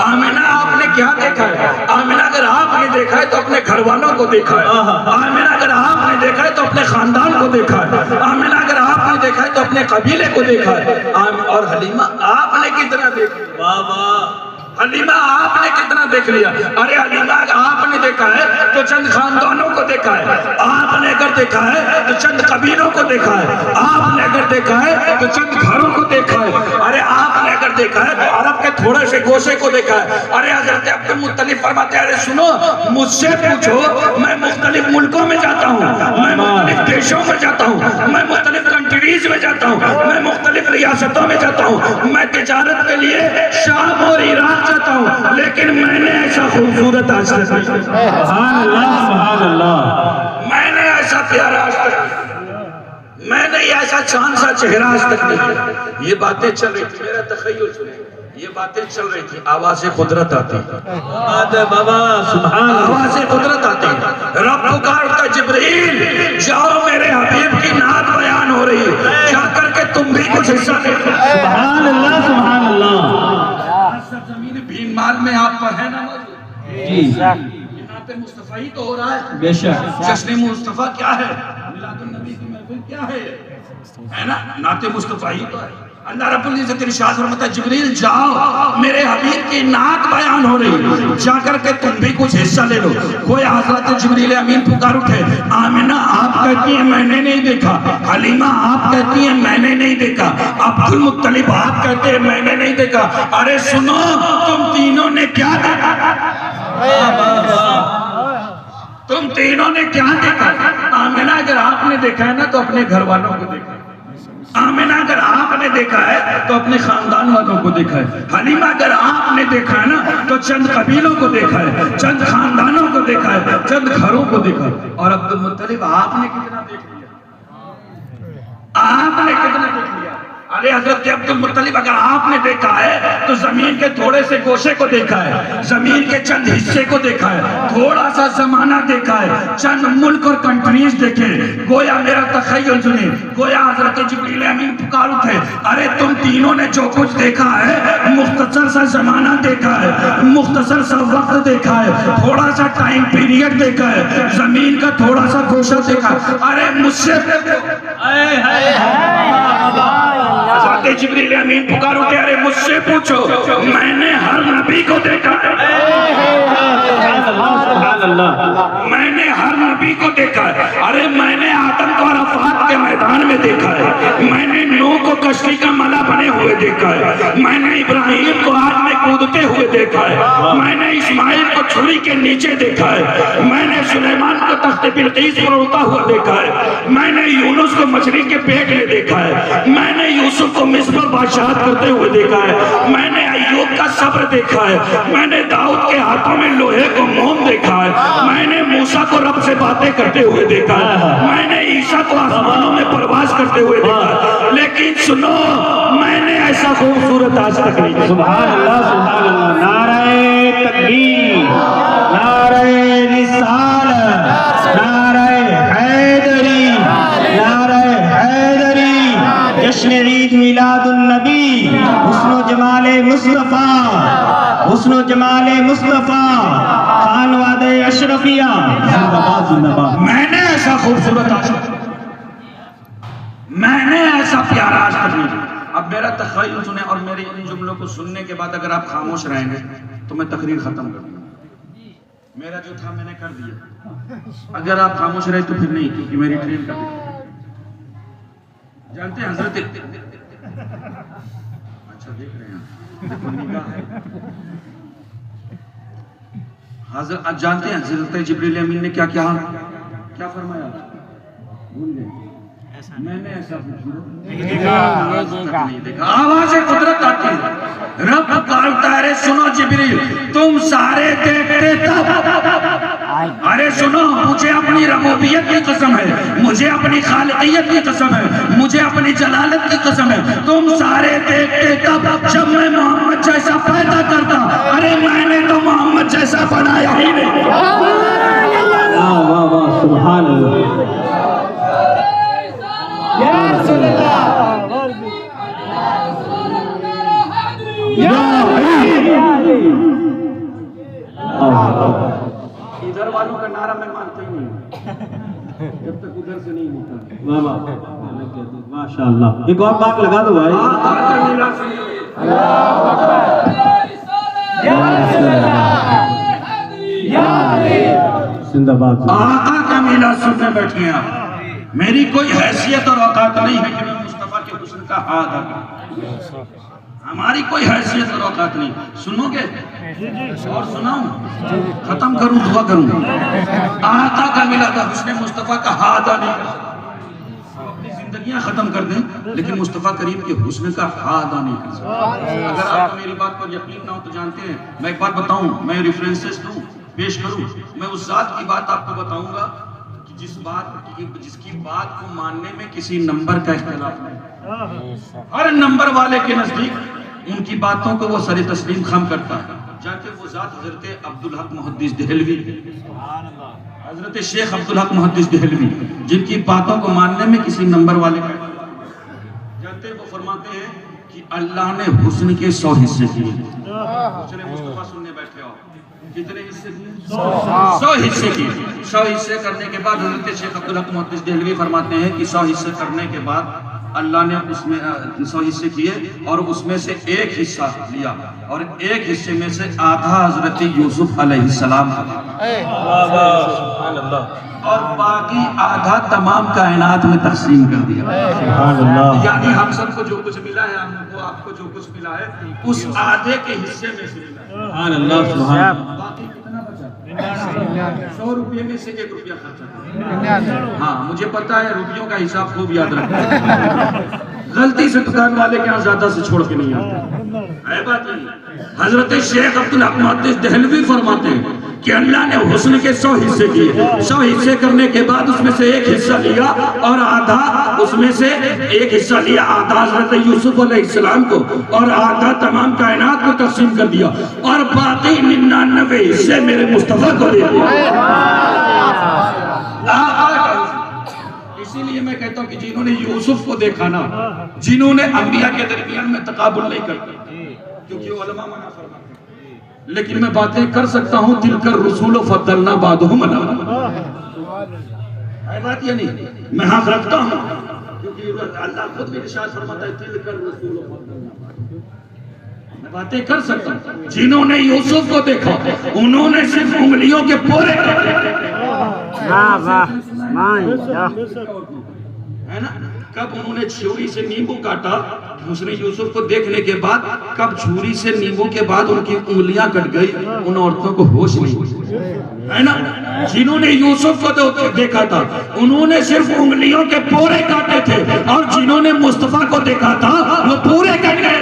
آمینہ آپ نے کیا دیکھا ہے؟ آمینہ اگر آپ نے دیکھا ہے تو اپنے گھر والوں کو دیکھا ہے، آمینہ اگر آپ نے دیکھا ہے تو اپنے خاندان کو دیکھا ہے، آمینہ اگر آپ نے دیکھا ہے تو اپنے قبیلے کو دیکھا ہے۔ اور حلیمہ آپ نے کتنا دیکھا؟ واہ واہ، حلیمہ آپ نے کتنا دیکھ لیا؟ ارے حلیمہ اگر آپ نے دیکھا ہے تو چند خاندانوں کو دیکھا ہے، آپ نے اگر دیکھا ہے تو چند قبیلوں کو دیکھا ہے، آپ نے اگر دیکھا ہے تو چند گھروں کو دیکھا ہے، ارے آپ نے اگر دیکھا ہے تو عرب کے تھوڑے سے گوشے کو دیکھا ہے۔ ارے حضرت عبد المطلب فرماتے ہیں ارے سنو، مجھ سے پوچھو، میں مختلف ملکوں میں جاتا ہوں، میں مختلف دیشوں میں جاتا ہوں، میں مختلف کنٹریز میں جاتا ہوں، میں مختلف ریاستوں میں جاتا ہوں، میں تجارت کے لیے شام اور عراق جاتا ہوں، لیکن میں نے ایسا خوبصورت آج تک نہیں، سبحان اللہ سبحان اللہ، میں نے ایسا پیارا آج تک نہیں، میں نے ایسا چاند سا چہرہ آج تک نہیں۔ یہ باتیں چل رہی تھی، میرا تخیل سنیں، یہ باتیں چل رہی تھی، آواز قدرت آتی، بابا سبحان اللہ، آواز قدرت آتی، رب پکارتا جبرائیل جاؤ میرے حبیب کی نعت بیان ہو رہی ہے، جا کر کے تم بھی کچھ حصہ دے۔ سبحان تو ہے نا موجود؟ جی نعت مصطفیٰ ہی تو ہو رہا ہے، بے شک جشن مصطفیٰ کیا ہے، میلاد النبی کی محفل کیا ہے نا، نعت مصطفیٰ ہی تو ہے۔ اللہ رب العزت ارشاد فرماتا ہے جبریل جاؤ میرے حبیب کی نعت بیان ہو رہی، جا کر کے تم بھی کچھ حصہ لے لو۔ کوئی حضرت جبریل امین پکار اٹھے، آمنہ آپ کہتی ہیں میں نے نہیں دیکھا، حلیمہ آپ کہتی ہیں میں نے نہیں دیکھا، عبد المطلب آپ کہتے ہیں میں نے نہیں دیکھا، ارے سنو تم تینوں نے کیا دیکھا، تم تینوں نے کیا دیکھا؟ آمنہ اگر آپ نے دیکھا ہے نا تو اپنے گھر والوں کو دیکھا ہے، آمنہ اگر آپ نے دیکھا ہے تو اپنے خاندان والوں کو دیکھا ہے، حلیمہ اگر آپ نے دیکھا ہے نا تو چند قبیلوں کو دیکھا ہے، چند خاندانوں کو دیکھا ہے، چند گھروں کو دیکھا ہے۔ اور عبد المطلب آپ نے کتنا دیکھ لیا، آپ نے کتنا دیکھ لیا؟ ارے حضرت عبد المطلب اگر آپ نے دیکھا ہے تو زمین کے تھوڑے سے گوشے کو دیکھا ہے، زمین کے چند حصے کو دیکھا ہے، تھوڑا سا زمانہ دیکھا ہے، چند ملک اور کنٹریز دیکھے، گویا میرا تخیل سنے، گویا حضرت جبریل امین پکار اٹھے، ارے تم تینوں نے جو کچھ دیکھا ہے مختصر سا زمانہ دیکھا ہے، مختصر سا وقت دیکھا ہے، تھوڑا سا ٹائم پیریڈ دیکھا ہے، زمین کا تھوڑا سا گوشہ دیکھا ہے، ارے مجھ سے حضرت جبریل امین پکار اٹھے، ارے مجھ سے پوچھو میں نے ہر نبی کو دیکھا ہے، میں نے ہر نبی کو دیکھا ہے، ارے میں نے آدم کو عرفات کے میدان میں دیکھا ہے، میں نے نوح کو کشتی کا ملا بنے ہوئے دیکھا ہے، میں نے ابراہیم کو آگ میں کودتے ہوئے دیکھا ہے، میں نے اسماعیل کو چھری کے نیچے دیکھا ہے، میں نے سلیمان کو تخت بلقیس پر اڑتا ہوا دیکھا ہے، میں نے یونس کو مچھلی کے پیٹ میں دیکھا ہے، میں نے یوسف کو مصر پر بادشاہت کرتے ہوئے دیکھا ہے، میں نے ایوب کا صبر دیکھا ہے، میں نے داؤد کے ہاتھوں میں لوہے کو موم دیکھا ہے، میں نے موسیٰ کو رب سے باتیں کرتے ہوئے دیکھا ہے، میں نے عیسیٰ کو آسمانوں میں پرواز کرتے ہوئے دیکھا ہے، لیکن سنو میں نے ایسا خوبصورت آج تک نہیں دیکھا۔ سبحان اللہ، نعرہ تکبیر، نعرہ رسالت، نعرہ حیدری، نعرہ حیدری، جشن عید میلاد النبی، حسن و جمال مصطفیٰ، حسن و جمال مصطفیٰ، خانواد اشرفیہ، زندہ باد زندہ باد۔ میں نے ایسا خوبصورت آج تک، میں نے ایسا پیارا آج تک نہیں۔ اب میرا تخیل سنیں اور میرے ان جملوں کو سننے کے بعد اگر آپ خاموش رہیں گے تو میں تقریر ختم کر دوں گا، میرا جو تھا میں نے کر دیا، اگر آپ خاموش رہے تو پھر نہیں، کیونکہ میری ٹرین کا جانتے ہیں حضرت اچھا دیکھ رہے ہیں دیکھو نگاہ ہے حضرت، جانتے ہیں حضرت جبریل امین نے کیا فرمایا؟ بھول گئے، میں نے ایسا نہیں دیکھا۔ آواز قدرت آتی ہے، رب پکارتا ہے، ارے سنو جبریل تم سارے دیکھتے تب، ارے سنو مجھے اپنی ربوبیت کی قسم ہے، مجھے اپنی خالقیت کی قسم ہے، مجھے اپنی جلالت کی قسم ہے، تم سارے دیکھتے تب جب میں محمد جیسا پیدا کرتا، ارے میں نے تو محمد جیسا بنایا ہی نہیں۔ واہ واہ واہ، سبحان اللہ، ادھر والوں کا نعرہ میں مانتا ہی نہیں جب تک ادھر سے نہیں ہوتا۔ واہ واہ، ماشاءاللہ، ایک اور پاک لگا دو بھائی۔ زندہ باد۔ آقا کا میلاد سننے بیٹھے ہیں آپ، میری کوئی حیثیت اور اوقات نہیں ہے کہ میں مصطفیٰ کے حسن کا ہاتھ آگا، ہماری کوئی حیثیت اور اوقات نہیں۔ سنو گے اور سناؤں، ختم کروں دعا کروں، آقا کا میلاد حسن مصطفیٰ کا ہاتھ آنے، اپنی زندگیاں ختم کر دیں لیکن مصطفیٰ کریم کے حسن کا ہاتھ آنے کا۔ اگر آپ کو میری بات پر یقین نہ ہو تو جانتے ہیں، میں ایک بات بتاؤں، میں ریفرنسز دوں، پیش کروں، میں اس ذات کی بات آپ کو بتاؤں گا جس کی بات کو ماننے میں کسی نمبر کا اختلاف نہیں، ہر نمبر والے کے نزدیک ان کی باتوں کو وہ سر تسلیم خم کرتا ہے۔ جانتے وہ ذات حضرت عبدالحق محدث دہلوی، حضرت شیخ عبدالحق محدث دہلوی، جن کی باتوں کو ماننے میں کسی نمبر والے کا اختلاف نہیں۔ جانتے وہ فرماتے ہیں کہ کہ اللہ نے حسن کے 100 حصے کیے. حسن مصطفیٰ سننے بیٹھے ہو کتنے حصے کیے؟ 100 حصے کیے. 100 حصے کرنے کے بعد حضرت شیخ عبدالحق محدث دہلوی فرماتے ہیں کہ 100 حصے کرنے کے بعد اللہ نے اس میں 100 حصے کیے اور اس میں سے ایک حصہ لیا اور ایک حصے میں سے آدھا حضرت یوسف علیہ السلام اور باقی آدھا تمام کائنات میں تقسیم کر دیا. یعنی ہم سب کو جو کچھ ملا ہے ہم کو آپ کو جو کچھ ملا ہے اس آدھے کے حصے میں سے ملا ہے. باقی کتنا بچا؟ 100 روپے میں سے 1 روپیہ خرچہ. ہاں مجھے پتا ہے روپیوں کا حساب خوب یاد رکھتے ہیں. غلطی سے دکان والے کے یہاں زیادہ سے چھوڑ کے نہیں آتے. ہے بات نہیں. حضرت شیخ عبدالحق محدث دہلوی فرماتے ہیں کہ اللہ نے حسن کے 100 حصے کیے. 100 حصے کرنے کے بعد اس میں سے ایک حصہ لیا اور آدھا اس میں سے ایک حصہ لیا آدھا حضرت یوسف علیہ السلام کو اور آدھا تمام کائنات کو تقسیم کر دیا اور باقی 99 حصے میرے مصطفیٰ کو دے دیا. اسی لیے میں کہتا ہوں کہ جنہوں نے یوسف کو دیکھا نا, جنہوں نے انبیاء کے درمیان میں تقابل نہیں کرتے کیونکہ علماء منع فرماتے ہیں, لیکن میں باتیں کر سکتا ہوں تلک الرسول فضلنا بعضهم علی بعض. ہے بات یہ نہیں, میں حق رکھتا ہوں کیونکہ اللہ خود بھی ارشاد فرماتا ہے تلک الرسول فضلنا بعضهم. میں باتیں کر سکتا ہوں. جنہوں نے یوسف کو دیکھا انہوں نے صرف انگلیوں کے پورے ہے نا. کب انہوں نے چھری سے نیمبو کاٹا اس نے یوسف کو دیکھنے کے بعد, کب چھری سے نیمبو کے بعد ان کی انگلیاں کٹ گئی, ان عورتوں کو ہوش نہیں ہے نا. جنہوں نے یوسف کو دیکھا تھا انہوں نے صرف انگلیوں کے پورے کاٹے تھے اور جنہوں نے مصطفیٰ کو دیکھا تھا وہ پورے کٹ گئے.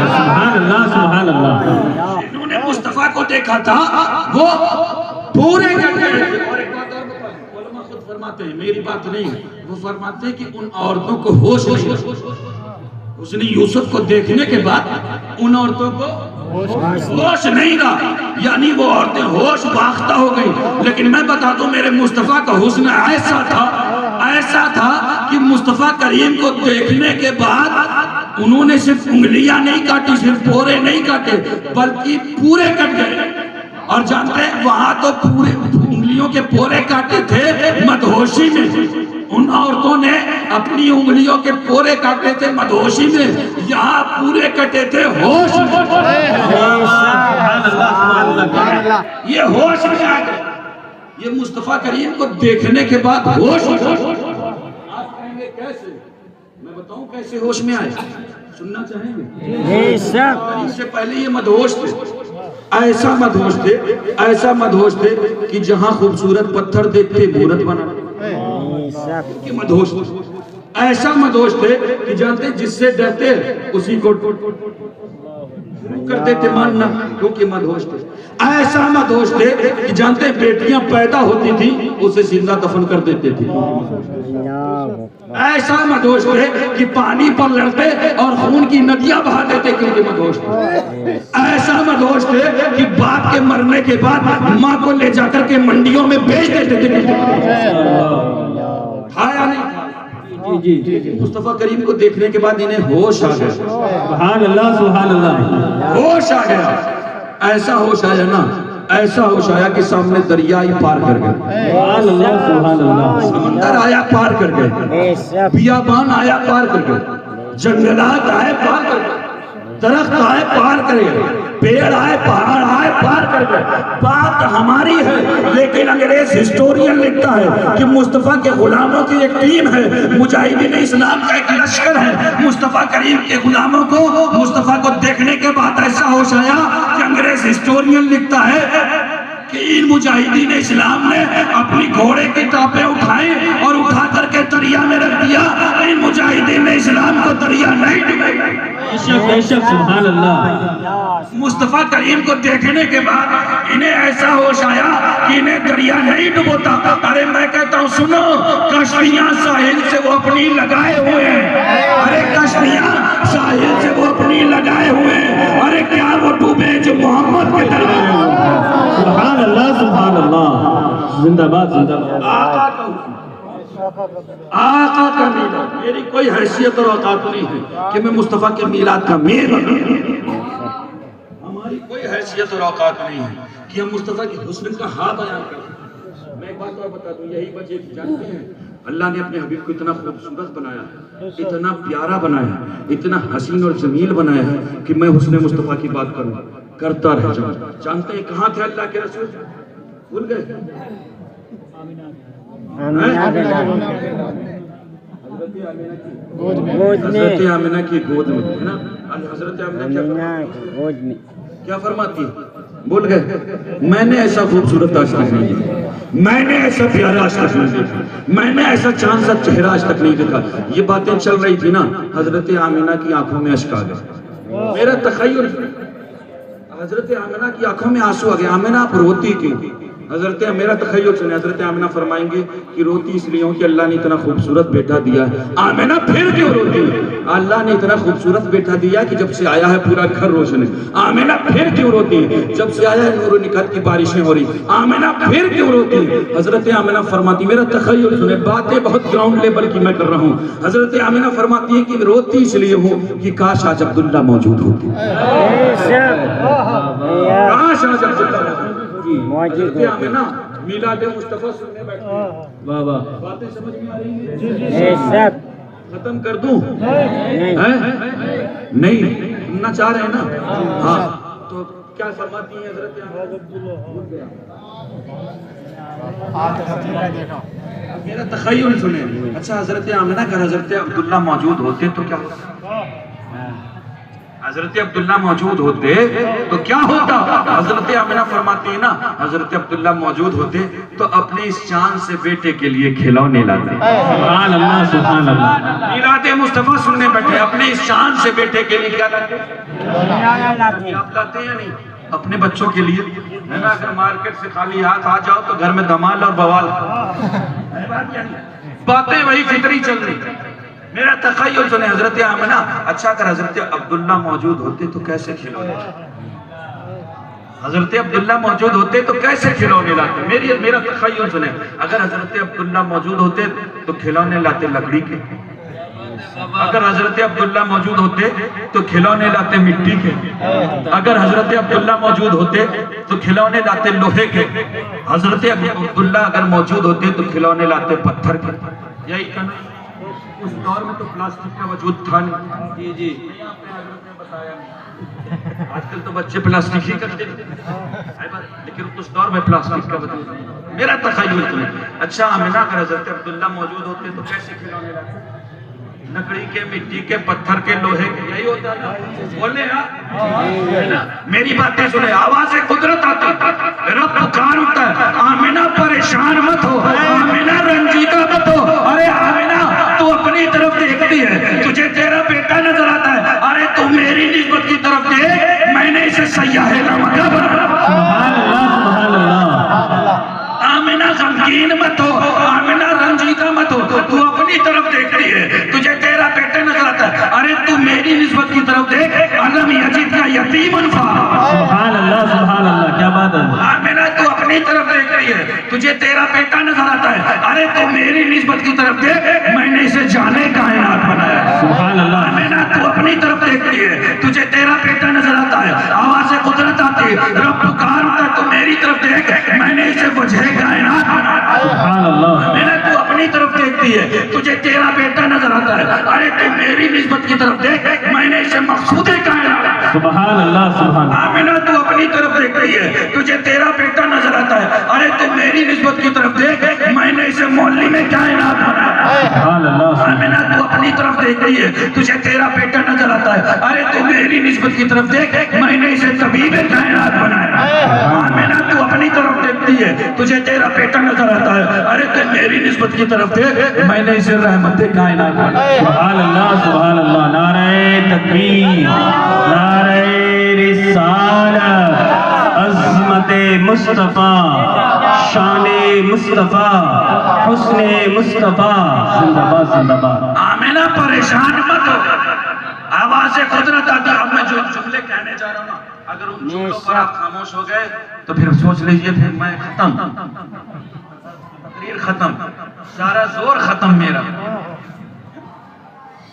سبحان اللہ سبحان اللہ. جنہوں نے مصطفیٰ کو دیکھا تھا وہ پورے کٹ گئے. اور ایک بات اور بتاؤں, علماء خود فرماتے ہیں, میری بات نہیں, وہ فرماتے ہیں کہ ان عورتوں کو ہوش نہیں. اس نے یوسف کو دیکھنے کے بعد ان عورتوں کو ہوش نہیں رہا, یعنی وہ عورتیں ہوش باختہ ہو گئی. لیکن میں بتا دوں میرے مصطفیٰ کا حسن ایسا تھا کہ مصطفیٰ کریم کو دیکھنے کے بعد انہوں نے صرف انگلیاں نہیں کاٹی, صرف پورے نہیں کاٹے بلکہ پورے کٹ گئے. اور جانتے ہیں وہاں تو پورے انگلیوں کے پورے کاٹے تھے مدہوشی میں, ان عورتوں نے اپنی انگلیوں کے پورے کاٹے تھے مدہوشی میں, یہاں پورے کٹے تھے ہوش میں. یہ ہوش میں آ گئے, یہ مصطفیٰ کریم کو دیکھنے کے بعد ہوش میں. آپ کہیں گے کیسے؟ میں بتاؤں کیسے ہوش میں آئے, سننا چاہیں گے؟ اس سے پہلے یہ مدہوش تھے, ایسا مدہوش تھے کہ جہاں خوبصورت پتھر دیکھتے مورت بنا. مدہوش ایسا مدہوش تھے کہ جانتے جس سے ڈرتے اسی کو کرتے تھے ماننا کیونکہ مدہوش تھے. ایسا مدہوش تھے کہ جانتے بیٹیاں پیدا ہوتی تھی اسے زندہ دفن کر دیتے تھے. ایسا مدہوش تھے کہ پانی پر لڑتے اور خون کی ندیاں بہا دیتے کیونکہ مدہوش تھے. ایسا مدہوش تھے کہ باپ کے مرنے کے بعد ماں کو لے جا کر کے منڈیوں میں بیچ دیتے تھے. آیا نہیں مصطفیٰ کریم کو دیکھنے کے بعد انہیں ہوش آ گیا. سبحان اللہ سبحان اللہ. ہوش آ گیا, ایسا ہوش آیا نا, ایسا ہوش آیا کہ سامنے دریا ہی پار کر گئے. سبحان اللہ سبحان اللہ. سمندر آیا پار کر گئے, بیابان آیا پار کر گئے, جنگلات آئے پار کر گئے, درخت آئے پار کر گئے, پیڑ آئے پہاڑ آئے پار کر گئے. بات ہماری ہے لیکن انگریز ہسٹورین لکھتا ہے کہ مصطفیٰ کے غلاموں کی ایک ٹیم ہے, مجاہدین اسلام کا ایک لشکر ہے. مصطفیٰ کریم کے غلاموں کو مصطفیٰ کو دیکھنے کے بعد ایسا ہوش آیا کہ انگریز ہسٹورین لکھتا ہے کہ ان مجاہدین اسلام نے اپنی گھوڑے کی ٹاپیں اٹھائیں اور اٹھا کر کے دریا میں رکھ دیا. ان مجاہدین اسلام کو دریا نہیں ڈبوتا. بے شک سبحان اللہ. مصطفیٰ کریم کو دیکھنے کے بعد انہیں ایسا ہوش آیا کہ انہیں دریا نہیں ڈبوتا. ارے میں کہتا ہوں سنو, کشتیاں ساحل سے وہ اپنی لگائے ہوئے ہیں. ارے کشتیاں ساحل سے وہ اپنی لگائے ہوئے ہیں. ارے کیا وہ ڈوبے جو محمد کے درمیان. سبحان اللہ سبحان اللہ. زندہ باد زندہ باد. آقا کا میلاد، میری کوئی حیثیت اور اوقات نہیں ہے کہ میں مصطفیٰ کے میلاد کا میر بنوں۔ ہماری کوئی حیثیت اور اوقات نہیں ہے کہ ہم مصطفیٰ کے حسن کا ہاں بیان کریں۔ میں ایک بات اور بتا دوں، یہی وجہ جانتے ہیں اللہ نے اپنے حبیب کو اتنا خوبصورت بنایا ہے، اتنا پیارا بنایا ہے، اتنا حسین اور جمیل بنایا ہے کہ میں حسن مصطفیٰ کی بات کروں کرتا رہ جاؤں۔ جانتے ہیں کہاں تھے اللہ کے رسول؟ بھول گئے؟ حضرت آمینہ کی گود میں ہے نا؟ حضرت آمینہ کیا فرماتی ہے؟ بول گئے میں نے ایسا خوبصورت آج تک نہیں دیکھا، میں نے ایسا پیارا آج تک نہیں دیکھا، میں نے ایسا چاند سا چہرہ آج تک نہیں دیکھا۔ یہ باتیں چل رہی تھی نا، حضرت آمینہ کی آنکھوں میں اشک آ گئے۔ میرا تخیل، حضرت آمینہ کی آنکھوں میں آنسو آ گئے۔ آمینہ آپ روتی کیوں؟ میرا تخیل سنے، حضرت آمینہ فرمائیں گے کہ روتی اس لیے ہوں کہ اللہ نے اتنا خوبصورت بیٹا دیا ہے۔ آمینہ پھر کیوں روتی ہے؟ اللہ نے اتنا خوبصورت بیٹا دیا کہ جب سے آیا ہے پورا گھر روشن ہے۔ آمینہ پھر کیوں روتی ہے؟ جب سے آیا ہے نور و نکات کی بارشیں ہو رہی۔ آمینہ پھر کیوں روتی ہے؟ حضرت آمینہ فرماتی، میرا تخیل سنے، باتیں بہت گراؤنڈ لیول کی میں کر رہا ہوں۔ حضرت آمینہ فرماتی ہے کہ روتی اس لیے ہوں کہ کاش آج عبداللہ موجود ہوتی، کاش آج عبداللہ موجود ہوتی۔ آمینہ میلاد مصطفیٰ سننے بیٹھے ہیں، باتیں سمجھ میں آ رہی ہیں؟ ختم کر دوں؟ نہیں سننا چاہ رہے ہیں نا؟ ہاں تو کیا فرماتی ہیں حضرت آمینہ؟ میرا تخیل سنیں۔ اچھا حضرت آمینہ اگر حضرت عبداللہ موجود ہوتے تو کیا ہوتا؟ حضرت عبداللہ موجود ہوتے تو کیا ہوتا؟ حضرت آمینہ فرماتی ہے نا، حضرت عبداللہ موجود ہوتے تو اپنے اس چاند سے بیٹے کے لیے کھلونے لاتے۔ سبحان اللہ سبحان اللہ۔ میلاد مصطفیٰ سننے بیٹھے، اپنے اس چاند سے بیٹے کے لیے کیا لاتے؟ آپ لاتے ہیں یا نہیں؟ اپنے بچوں کے لیے ہے نا؟ اگر مارکیٹ سے خالی ہاتھ آ جاؤ تو گھر میں دمال اور بوال، باتیں وہی فطری چل رہی۔ میرا تخیل سنے حضرت آمینہ، اچھا اگر حضرت عبداللہ موجود ہوتے تو کیسے کھلونے لاتے؟ حضرت عبداللہ موجود ہوتے تو کیسے کھلونے لاتے؟ میرا تخیل سنے، اگر حضرت عبداللہ موجود ہوتے تو کھلونے لاتے لکڑی کے، اگر حضرت عبداللہ موجود ہوتے تو کھلونے لاتے مٹی کے، اگر حضرت عبداللہ موجود ہوتے تو کھلونے لاتے لوہے کے، حضرت عبداللہ اگر موجود ہوتے تو کھلونے لاتے پتھر کے۔ یہی کہنا، اس دور میں تو پلاسٹک کا وجود تھا نہیں۔ جی آج کل تو بچے پلاسٹک ہی کرتے ہیں، لیکن اس دور میں پلاسٹک کا وجود نہیں۔ میرا تخیل سنیں، اچھا آمینہ اگر حضرت عبداللہ موجود ہوتے تو کیسے کھلونے لاتے؟ لکڑی کے، مٹی کے، پتھر کے، لوہے کے، یہی ہوتا ہے نا؟ بولے نا؟ میری باتیں سنیں، آواز قدرت آتی، رب پکار ہوتا ہے، آمینہ پریشان مت ہو، آمینہ رنجیدہ مت ہو۔ ارے آمینہ تو اپنی طرف دیکھتی ہے، تجھے تیرا بیٹا نظر آتا ہے، ارے تو میری نسبت کی طرف دیکھ، میں نے اسے سیاح نمکہ بنایا۔ سبحان اللہ سبحان اللہ۔ آمینہ غمگین مت ہو، آمینہ رنجیدہ مت ہو، تو اپنی طرف دیکھتی ہے، تجھے تیرا بیٹا نظر آتا ہے، ارے تو میری نسبت کی طرف دیکھ، علم یجد کا یتیماً فآویٰ۔ سبحان اللہ سبحان اللہ، کیا بات ہے۔ آمینہ تو اپنی طرف دیکھ رہی ہے، تجھے تیرا بیٹا نظر آتا ہے، ارے تو میری نسبت کی طرف دیکھ، میں نے اسے جانے کائنات بنایا۔ سبحان اللہ۔ آمینہ تو اپنی طرف دیکھ رہی ہے، تجھے تیرا بیٹا نظر آتا ہے، آواز قدرت آتی ہے، رب پکار ہوتا ہے، تو میری طرف دیکھ، میں نے اسے وجہ کائنات بنایا۔ سبحان اللہ۔ آمینہ تو اپنی طرف دیکھتی ہے، تجھے تیرا بیٹا نظر آتا ہے، ارے تو میری نسبت کی طرف دیکھ، میں نے اسے مقصود کائنات بنایا۔ سبحان اللہ سبحان اللہ۔ آمینہ تو اپنی طرف دیکھ رہی ہے، تجھے تیرا بیٹا نظر آتا ہے، ارے تو میری نسبت کی طرف دیکھ، میں نے اسے مولوی میں کائنات بنایا۔ سبحان اللہ۔ آمینہ تو اپنی طرف دیکھ رہی ہے، تجھے تیرا بیٹا نظر آتا ہے، ارے تو میری نسبت کی طرف دیکھ، میں نے اسے طبیب کائنات بنایا۔ آمینہ تو اپنی طرف دیکھتی ہے، تجھے تیرا بیٹا نظر آتا ہے، ارے تو میری نسبت کی طرف دیکھ، میں نے اسے رحمت کائنات بنایا۔ سبحان اللہ سبحان اللہ۔ نعرہ تکبیر، نعرہ رسالت، عظمت مصطفیٰ، شان مصطفیٰ، حسن مصطفیٰ، زندہ باد زندہ باد۔ آمینہ پریشان مت ہو، آواز قدرت آتی ہے۔ اب میں جو جملے کہنے جا رہا ہوں نا، اگر ان جملوں پر آپ خاموش ہو گئے تو پھر سوچ لیجئے پھر میں ختم، تقریر ختم۔ سارا زور ختم میرا.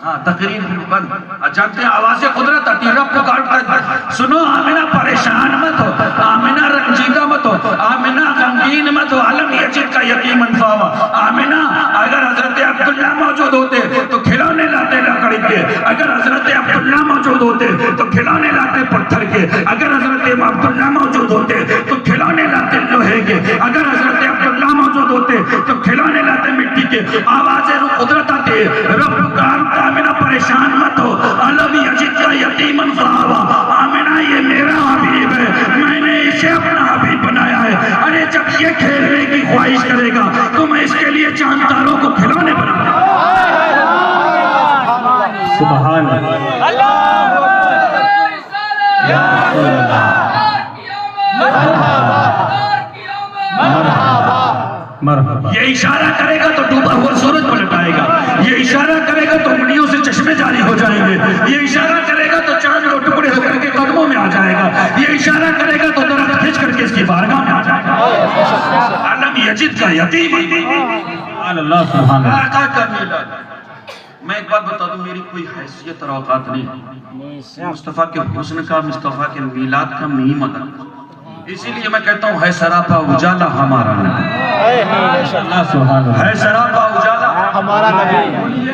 ہاں تقریر بند. جانتے ہیں آواز قدرت آتی ہے. رب پکارتا ہے, سنو آمنہ پریشان مت ہو, آمنہ رنجیدہ مت ہو, آمنہ غمگین مت ہو, علم یجد کا یتیما فآویٰ. آمنہ اگر حضرت عبداللہ موجود ہوتے تو کھلونے لاتے لکڑی کے, اگر حضرت عبداللہ موجود ہوتے تو کھلونے لاتے پتھر کے, اگر حضرت عبداللہ موجود ہوتے تو کھلونے لاتے لوہے کے, اگر حضرت عبداللہ موجود ہوتے تو کھلونے لاتے مٹی کے. آواز قدرت آتی ہے. رب پکارتا آمنہ پریشان مت ہو, علم یجد کا یتیما فآویٰ. آمنہ یہ میرا حبیب ہے, میں نے اسے اپنا حبیب بنایا ہے. ارے جب یہ کھیلنے کی خواہش کرے گا تو میں اس کے لیے چاند تاروں کو کھلونے بناؤں گا. سبحان اللہ. مرحبا. یہ اشارہ کرے گا تو ڈوبا ہوا سورج پلٹ آئے گا, یہ اشارہ کرے گا تو انگلیوں سے چشمے جاری ہو جائیں گے, یہ اشارہ کرے گا تو چاند دو ٹکڑے ہو کر کے قدموں میں آ جائے گا, یہ اشارہ کرے گا تو درخت کھینچ کر کے اس کی بارگاہ میں آ جائے گا. علم یجد کا یتیم. سبحان اللہ. سبحان اللہ. آقا کا میلاد. میں ایک بات بتا دوں, میری کوئی حیثیت اور اوقات نہیں. مصطفیٰ کے حسن کا, مصطفیٰ کے میلاد کا میم ادا, اسی لیے میں کہتا ہوں ہے سراپا اجالا ہمارا نبی. اللہ سبحان اللہ. ہے سراپا اجالا ہمارا نبی,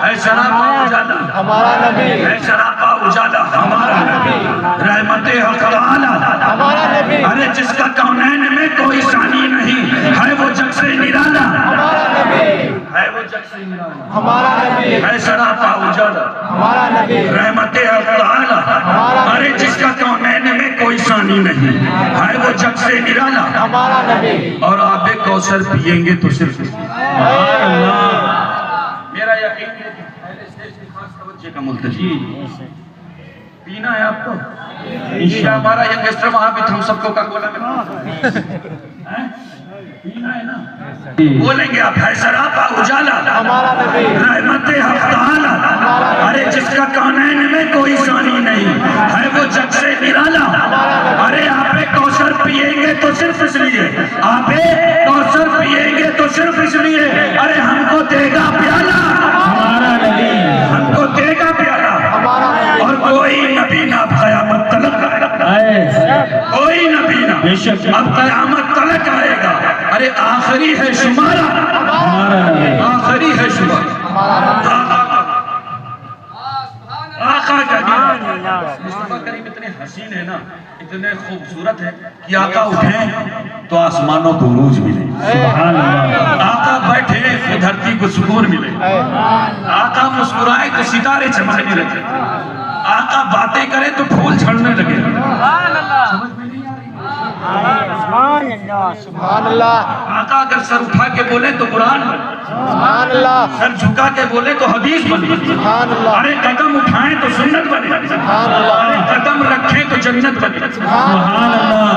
ہے سراپا اجالا ہمارا نبی, ہے سراپا اجالا ہمارا نبی. رحمت حق تعالی ہمارا نبی, ارے جس کا کونین میں کوئی ثانی نہیں, ہے وہ جگ سے نرالا, ہمارا نبی, ہے وہ جگ سے نرالا, ہمارا نبی, ہے سراپا اجالا ہمارا نبی, رحمت حق تعالی. ارے جس کا کونین میں کوئی ثانی نہیں, ہے وہ جگ سے نرالا. ہمارا نبی. اور آب کوثر پیئیں گے تو صرف سبحان اللہ. میرا یقین ہے کہ اہل اسٹیج کی خاص توجہ کا ملتجی. پینا ہے آپ کو, یہ ہمارا ینگسٹر وہاں بھی ہم سب کو کوکا کولا میں پینا ہے نا, بولیں گے آپ. ہے سراپا اجالا ہمارا نبی, رحمت حق تعالی. ارے جس کا کونین میں کوئی ثانی نہیں, ہے وہ جگ سے نرالا. ارے آپ کوثر پیئیں گے تو صرف اس لیے, آپ کوثر پیئیں گے تو صرف اس لیے, ارے ہم کو دے گا پیالہ, ہمارا نبی. ہم کو دے گا پیالہ. اور کوئی نبی نہ اب قیامت تلک, کوئی نبی نہ بے شک اب قیامت تلک آئے گا. ارے آخری ہے شمارہ, ہمارا نبی. آخری ہے شمارہ. آقا کا مصطفیٰ کریم اتنے حسین ہے نا, اتنے خوبصورت ہے کہ آقا اٹھیں تو آسمانوں کو عروج ملے, سبحان اللہ. آقا بیٹھے تو دھرتی کو سکون ملے, آقا مسکرائے تو ستارے چمکنے لگے, آقا باتیں کرے تو پھول جھڑنے لگے. سبحان اللہ, سبحان اللہ, آقا اگر سر اٹھا کے بولے تو قرآن بنے, سبحان اللہ, سر جھکا کے بولے تو حدیث بنے, سبحان اللہ, ارے قدم اٹھائیں تو سنت بنے, ارے قدم رکھیں تو جنت بنے. سبحان اللہ.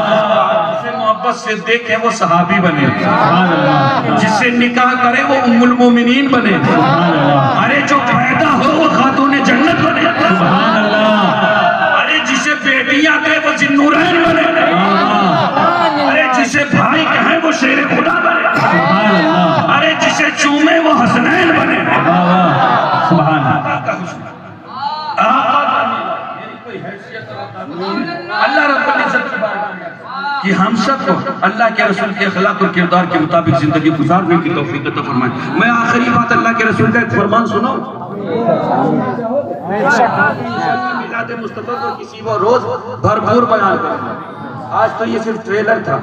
جسے محبت سے دیکھیں وہ صحابی بنے, سبحان اللہ. جس سے نکاح کرے وہ ام المومنین بنے, سبحان اللہ. ارے جو پیدا ہو وہ خاتون جنت بنے, سبحان اللہ. ارے جسے بیٹیاں دے وہ ذوالنورین بنے, ارے جسے بھائی کہیں وہ شیر خدا بنے, سبحان اللہ. ارے جسے چومے وہ حسنین بنے. سبحان اللہ. آقا کا حسن, آقا کا میلاد, میری کوئی حیثیت اور اوقات نہیں. اللہ رب العزت کی بارگاہ میں کہ ہم سب کو اللہ کے رسول کے اخلاق اور کردار کے مطابق زندگی گزارنے کی توفیق عطا فرمائے. میں آخری بات اللہ کے رسول کا ایک فرمان سناؤں. میلاد مصطفیٰ کو کسی وہ روز بھرپور بیان کرنا. آج تو یہ صرف ٹریلر تھا,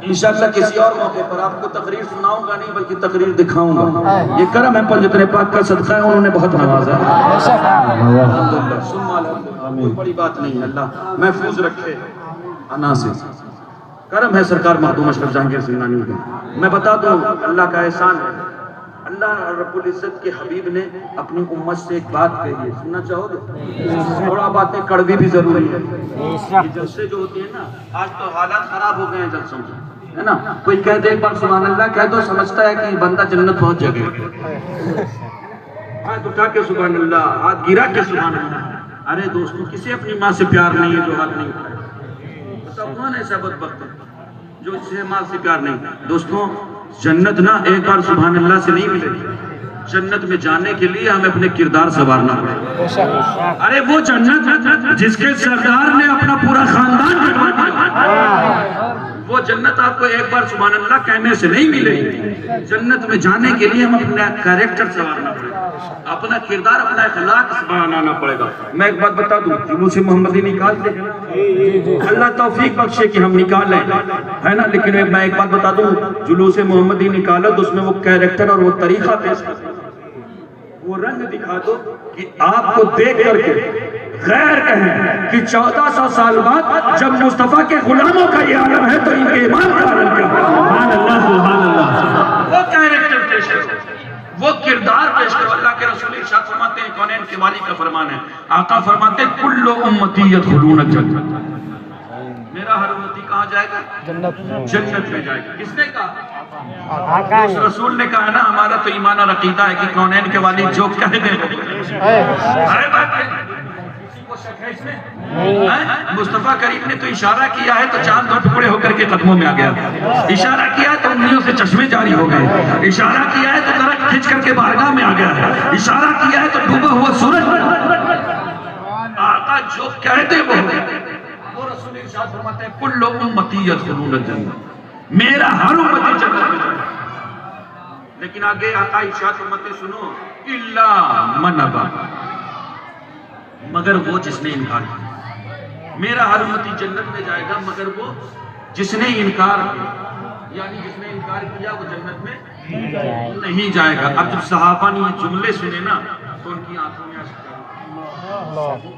انشاءاللہ کسی اور موقع پر آپ کو تقریر سناؤں گا نہیں بلکہ تقریر دکھاؤں گا. یہ کرم ہے پنجتن پاک کا صدقہ ہے, انہوں نے بہت نوازا. الحمدللہ ثم الحمدللہ, کوئی بڑی بات نہیں, اللہ محفوظ رکھے انا سے. کرم ہے سرکار مخدوم اشرف جہانگیر سنگھانی کا. میں بتا دوں اللہ کا احسان ہے, اللہ رب العزت کے حبیب نے اپنی امت سے ایک بات کہی ہے, سننا چاہو گے؟ تھوڑا باتیں کڑوی بھی ضروری ہے. یہ جلسے جو ہوتے ہیں نا, آج تو حالات خراب ہو گئے ہیں جلسوں کے, ہے نا. کوئی کہہ دے ایک بار سبحان اللہ کہہ دو, سمجھتا ہے کہ بندہ جنت پہنچ جائے. ہاتھ اٹھا کے سبحان اللہ, ہاتھ گرا کے سبحان اللہ. ارے دوستوں, کسی اپنی ماں سے پیار نہیں ہے جو ہاتھ نہیں اٹھائے؟ بتاؤ کون ایسا بدبخت ہے جو اس سے ماں سے پیار نہیں؟ دوستوں جنت نا ایک بار سبحان اللہ سے نہیں ملے گی، جنت میں جانے کے لیے ہمیں اپنے کردار سنوارنا پڑے گا۔ ارے وہ جنت جس کے سردار نے اپنا پورا خاندان کٹوا دیا، وہ جنت آپ کو ایک بار سبحان اللہ کہنے سے نہیں ملے گی۔ جنت میں جانے کے لیے ہم اپنا کریکٹر سنوارنا پڑے گا، اپنا کردار، اپنا اخلاق بنانا پڑے گا۔ میں ایک بات بتا دوں، جلوس محمدی نکالتے ہیں، اللہ توفیق بخشے کہ ہم نکالیں، ہے نا، لیکن میں ایک بات بتا دوں، جلوس محمدی نکالو تو اس میں وہ کریکٹر اور وہ طریقہ پیش کرو، وہ رنگ دکھا دو کہ آپ کو دیکھ کر کے غیر کہیں کہ 1400 سال بعد جب مصطفیٰ کے غلاموں کا یہ عالم ہے تو ان کے ایمان کا عالم کیا ہے؟ سبحان اللہ سبحان اللہ۔ وہ کریکٹر پیش کرو، وہ کردار پیش کرو۔ اللہ کے رسول ارشاد فرماتے ہیں، کونین کے والی کا فرمان ہے، آقا فرماتے ہیں کل امتی یدخلون الجنہ، میرا ہر امتی کہاں جائے گا؟ جنت میں جائے گا۔ کس نے کہا؟ اس رسول نے کہا نا، ہمارا تو ایمان اور عقیدہ ہے کہ کونین کے والی جو کہہ دیں ارے بات ہے، کسی کو شک ہے اس میں؟ مصطفیٰ کریم نے تو اشارہ کیا ہے تو چاند دو ٹکڑے ہو کر کے قدموں میں آ گیا، اشارہ کیا ہے تو انگلیوں سے چشمے جاری ہو گئے، اشارہ کیا ہے تو درخت کھنچ کر کے بارگاہ میں آ گیا ہے، اشارہ کیا ہے تو ڈوبا ہوا سورج آقا جو کہتے وہ ہو گیا۔ وہ رسول ارشاد فرماتے ہیں کل امتی یدخلون الجنہ، میرا ہر امتی جنت میں جائے، لیکن آگے آقا ارشاد فرماتے ہیں سنو، الا من ابا، مگر وہ جس نے انکار کیا، میرا ہر امتی جنت میں جائے گا مگر وہ جس نے انکار کیا، یعنی جس نے انکار کیا وہ جنت میں نہیں جائے گا۔ اب جب صحابہ نے یہ جملے سنے نا تو ان کی آنکھوں میں اشک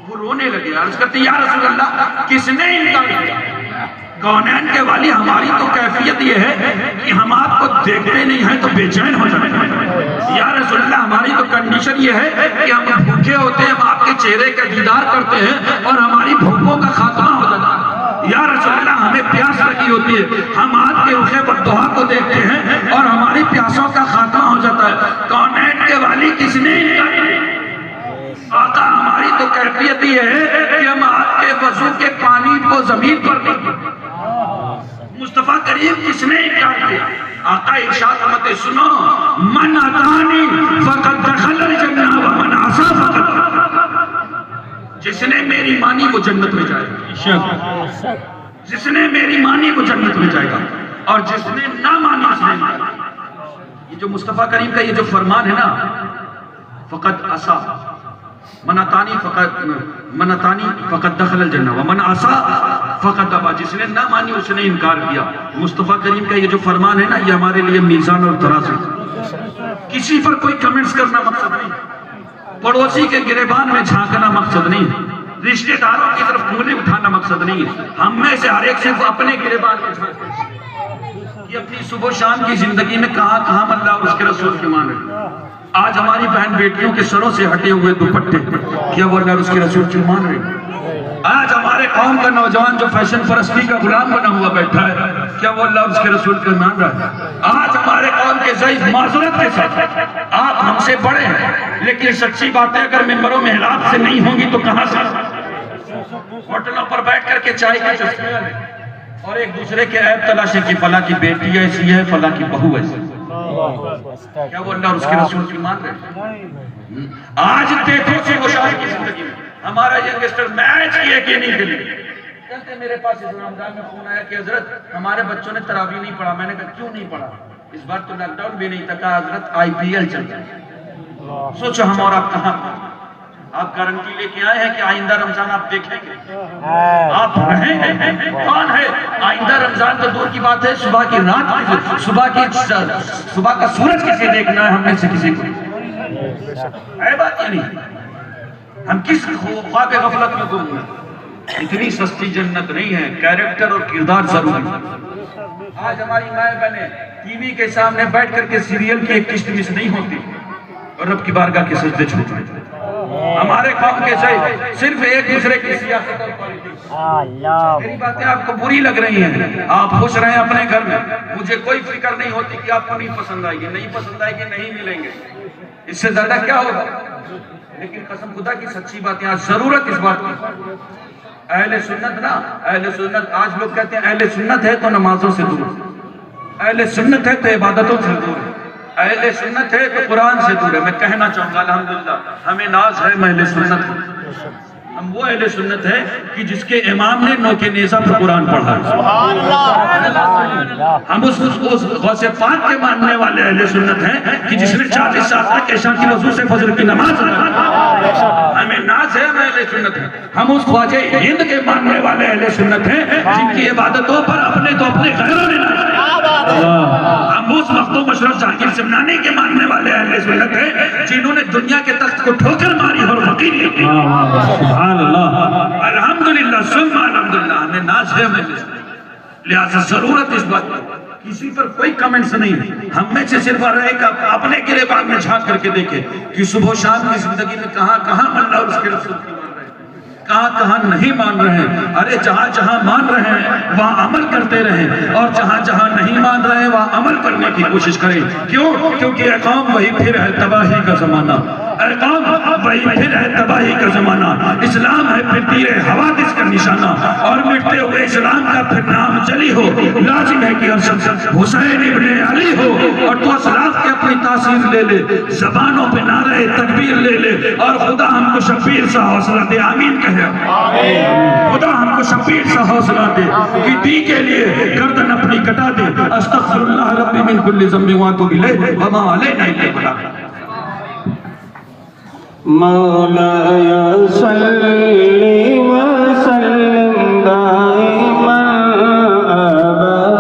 وہ رونے لگے، عرض کرتے یا رسول اللہ کس نے انکار کیا؟ کونین کے والی ہماری تو کیفیت یہ ہے کہ ہم آپ کو دیکھتے نہیں ہیں تو بے چین ہو جاتے ہیں، یا رسول اللہ ہماری تو کنڈیشن یہ ہے کہ ہم بھوکے ہوتے ہیں، ہم آپ کے چہرے کا دیدار کرتے ہیں اور ہماری بھوکوں کا خاتمہ ہو جاتا ہے، یا رسول اللہ ہمیں پیاس لگی ہوتی ہے، ہم آپ کے رخ بددعا کو دیکھتے ہیں اور ہماری پیاسوں کا خاتمہ ہو جاتا ہے، کونین کے والی کس نے انکار کیا؟ آقا ہماری تو کیفیت یہ ہے کہ ہم آپ کے وضو کے پانی کو زمین پر نہیں، مصطفیٰ کریم کس نے انکار کیا؟ آقا ارشاد فرماتے سنو، من اتانی فقد دخل الجنہ ومن عصی فقد، جس نے میری مانی وہ جنت میں جائے گا، جس نے میری مانی وہ جنت میں جائے گا، اور جس نے نہ مانی اس نے انکار کیا۔ یہ جو مصطفیٰ کریم کا یہ جو فرمان ہے نا، فقد عصی من اتانی فقد دخل الجنہ ومن عصی فقد ابا، جس نے نہ مانی اس نے انکار کیا۔ مصطفیٰ کریم کا یہ جو فرمان ہے نا، یہ ہمارے لیے میزان اور ترازو، کسی پر کوئی کمنٹس کرنا مقصد نہیں، پڑوسی کے گریبان میں جھانکنا مقصد نہیں، رشتہ داروں کی طرف انگلی اٹھانا مقصد نہیں، ہم میں سے ہر ایک صرف اپنے گریبان میں جھانکے یہ اپنی صبح و شام کی زندگی میں کہاں کہاں اللہ اور اس کے رسول کی مان ہے۔ آج ہماری بہن بیٹیوں کے سروں سے ہٹے ہوئے دوپٹے کیا وہ اللہ اور اس کے رسول کی مان رہے؟ آج ہمارے قوم کا نوجوان جو فیشن پرستی کا غلام بنا ہوا بیٹھا ہے، کیا وہ اللہ اور اس کے رسول کو مان رہا ہے؟ آج ہمارے قوم کے ضعیف معذرت کے ساتھ آپ ہم سے بڑے ہیں، لیکن سچی باتیں اگر ممبر و محراب سے نہیں ہوں گی تو کہاں سے؟ ہوٹلوں پر بیٹھ کر کے چائے کی چسکیاں لیں اور ایک دوسرے کے عیب تلاشی کی فلاں کی بیٹی ایسی ہے، فلاں کی بہو ایسی، کیا وہ اللہ اور اس کے رسول کی مان رہے ہیں؟ آج دیکھو سے گوشائی کی زندگی میں ہمارا ینگسٹر میچ کیے کہ نہیں کھیلے، کہتے میرے پاس اس رمضان میں فون آیا کہ حضرت ہمارے بچوں نے تراویح نہیں پڑھا۔ میں نے کہا کیوں نہیں پڑھا؟ اس بار تو لاک ڈاؤن بھی نہیں تھا، کہا حضرت IPL چل رہا ہے۔ سوچو ہم اور آپ کہاں، آپ گارنٹی لے کے آئے ہیں کہ آئندہ رمضان آپ دیکھیں گے، آپ رہیں گے؟ کون ہے آئندہ رمضان؟ تو دور کی بات ہے، صبح کی رات، صبح کا سورج کسے دیکھنا ہے ہم میں سے کسی کو؟ ہے بات یہ نہیں، ہم کس خواب غفلت میں گم ہیں؟ اتنی سستی جنت نہیں ہے، کریکٹر اور کردار ضروری ہے۔ آج ہماری مائیں بہنیں ٹی وی کے سامنے بیٹھ کر کے سیریل کی ایک قسط مس نہیں ہوتی اور رب کی بارگاہ کے سجدے چھوٹ رہے ہیں۔ ہمارے قوم کے صرف ایک دوسرے کی سیاست اور پالیٹکس، میری باتیں آپ کو بری لگ رہی ہیں، آپ خوش رہیں اپنے گھر میں، مجھے کوئی فکر نہیں ہوتی کہ آپ کو نہیں پسند آئے گی، نہیں پسند آئے گی، نہیں ملیں گے، اس سے زیادہ کیا ہوگا؟ لیکن قسم خدا کی سچی باتیں، آج ضرورت اس بات کی، اہل سنت نا، اہل سنت، آج لوگ کہتے ہیں اہل سنت ہے تو نمازوں سے دور، اہل سنت ہے تو عبادتوں سے دور ہے، اہل سنت ہے تو قرآن سے دور ہے۔ میں کہنا چاہوں گا الحمدللہ ہمیں ناز ہے، میں اہل سنت ہوں۔ ہم وہ اہل سنت ہے کہ جس کے امام نے نو کے نیزہ پر قرآن پڑھا ہے۔ سبحان اللہ، ہم اس غوث پاک کے ماننے والے اہل سنت ہیں کہ جس نے 40 سال تک عشاء کی وضو سے فجر کی نماز پڑھی۔ ہمیں ناز ہے، ہم اہل سنت ہیں۔ ہم اس خواجہ ہند کے ماننے والے اہل سنت ہیں جن کی عبادتوں پر اپنے تو اپنے غیروں نے ناز ہے۔ ہم اس مختوم مشرف جہانگیر سمنانی کے ماننے والے اہل سنت ہیں جنہوں نے دنیا کے تخت کو ٹھوکر ماری اور فقیر نہیں کی۔ سبحان اللہ، الحمدللہ ثم الحمدللہ ہمیں ناز ہے، ہمیں لہذا ضرورت اس بات کی کسی پر کوئی کمنٹس نہیں، ہم میں سے صرف ایک اپنے گریبان میں جھانک کر کے دیکھیں کہ صبح و شام کی زندگی میں کہاں کہاں اللہ اور اس کے رسول کی مان رہے ہیں، کہاں کہاں نہیں مان رہے ہیں۔ ارے جہاں جہاں مان رہے ہیں وہاں عمل کرتے رہیں، اور جہاں جہاں نہیں مان رہے ہیں وہاں عمل کرنے کی کوشش کریں۔ کیوں؟ کیونکہ قوم وہی پھر ہے تباہی کا زمانہ، قوم وہی پھر ہے تباہی کا زمانہ۔ اسلام ہے پھر تیر حوادث کا نشانہ، اور مٹتے ہوئے اسلام کا پھر نام جلی ہو۔ لازم ہے کہ ارشد حسین ابن علی ہو، اور تو اسلاف کے اپنی تاثیر لے لے، زبانوں پہ نعرہ تکبیر لے لے، اور خدا ہم کو شبیر سا حوصلہ دے، آمین کہے۔ خدا ہم کو شبیر سا حوصلہ دے کہ دی کے لیے گردن اپنی کٹا دے۔ استغفر اللہ ربی من کل ذنب واتوب الیہ وما علینا الا البلاغ۔ مولایا صلی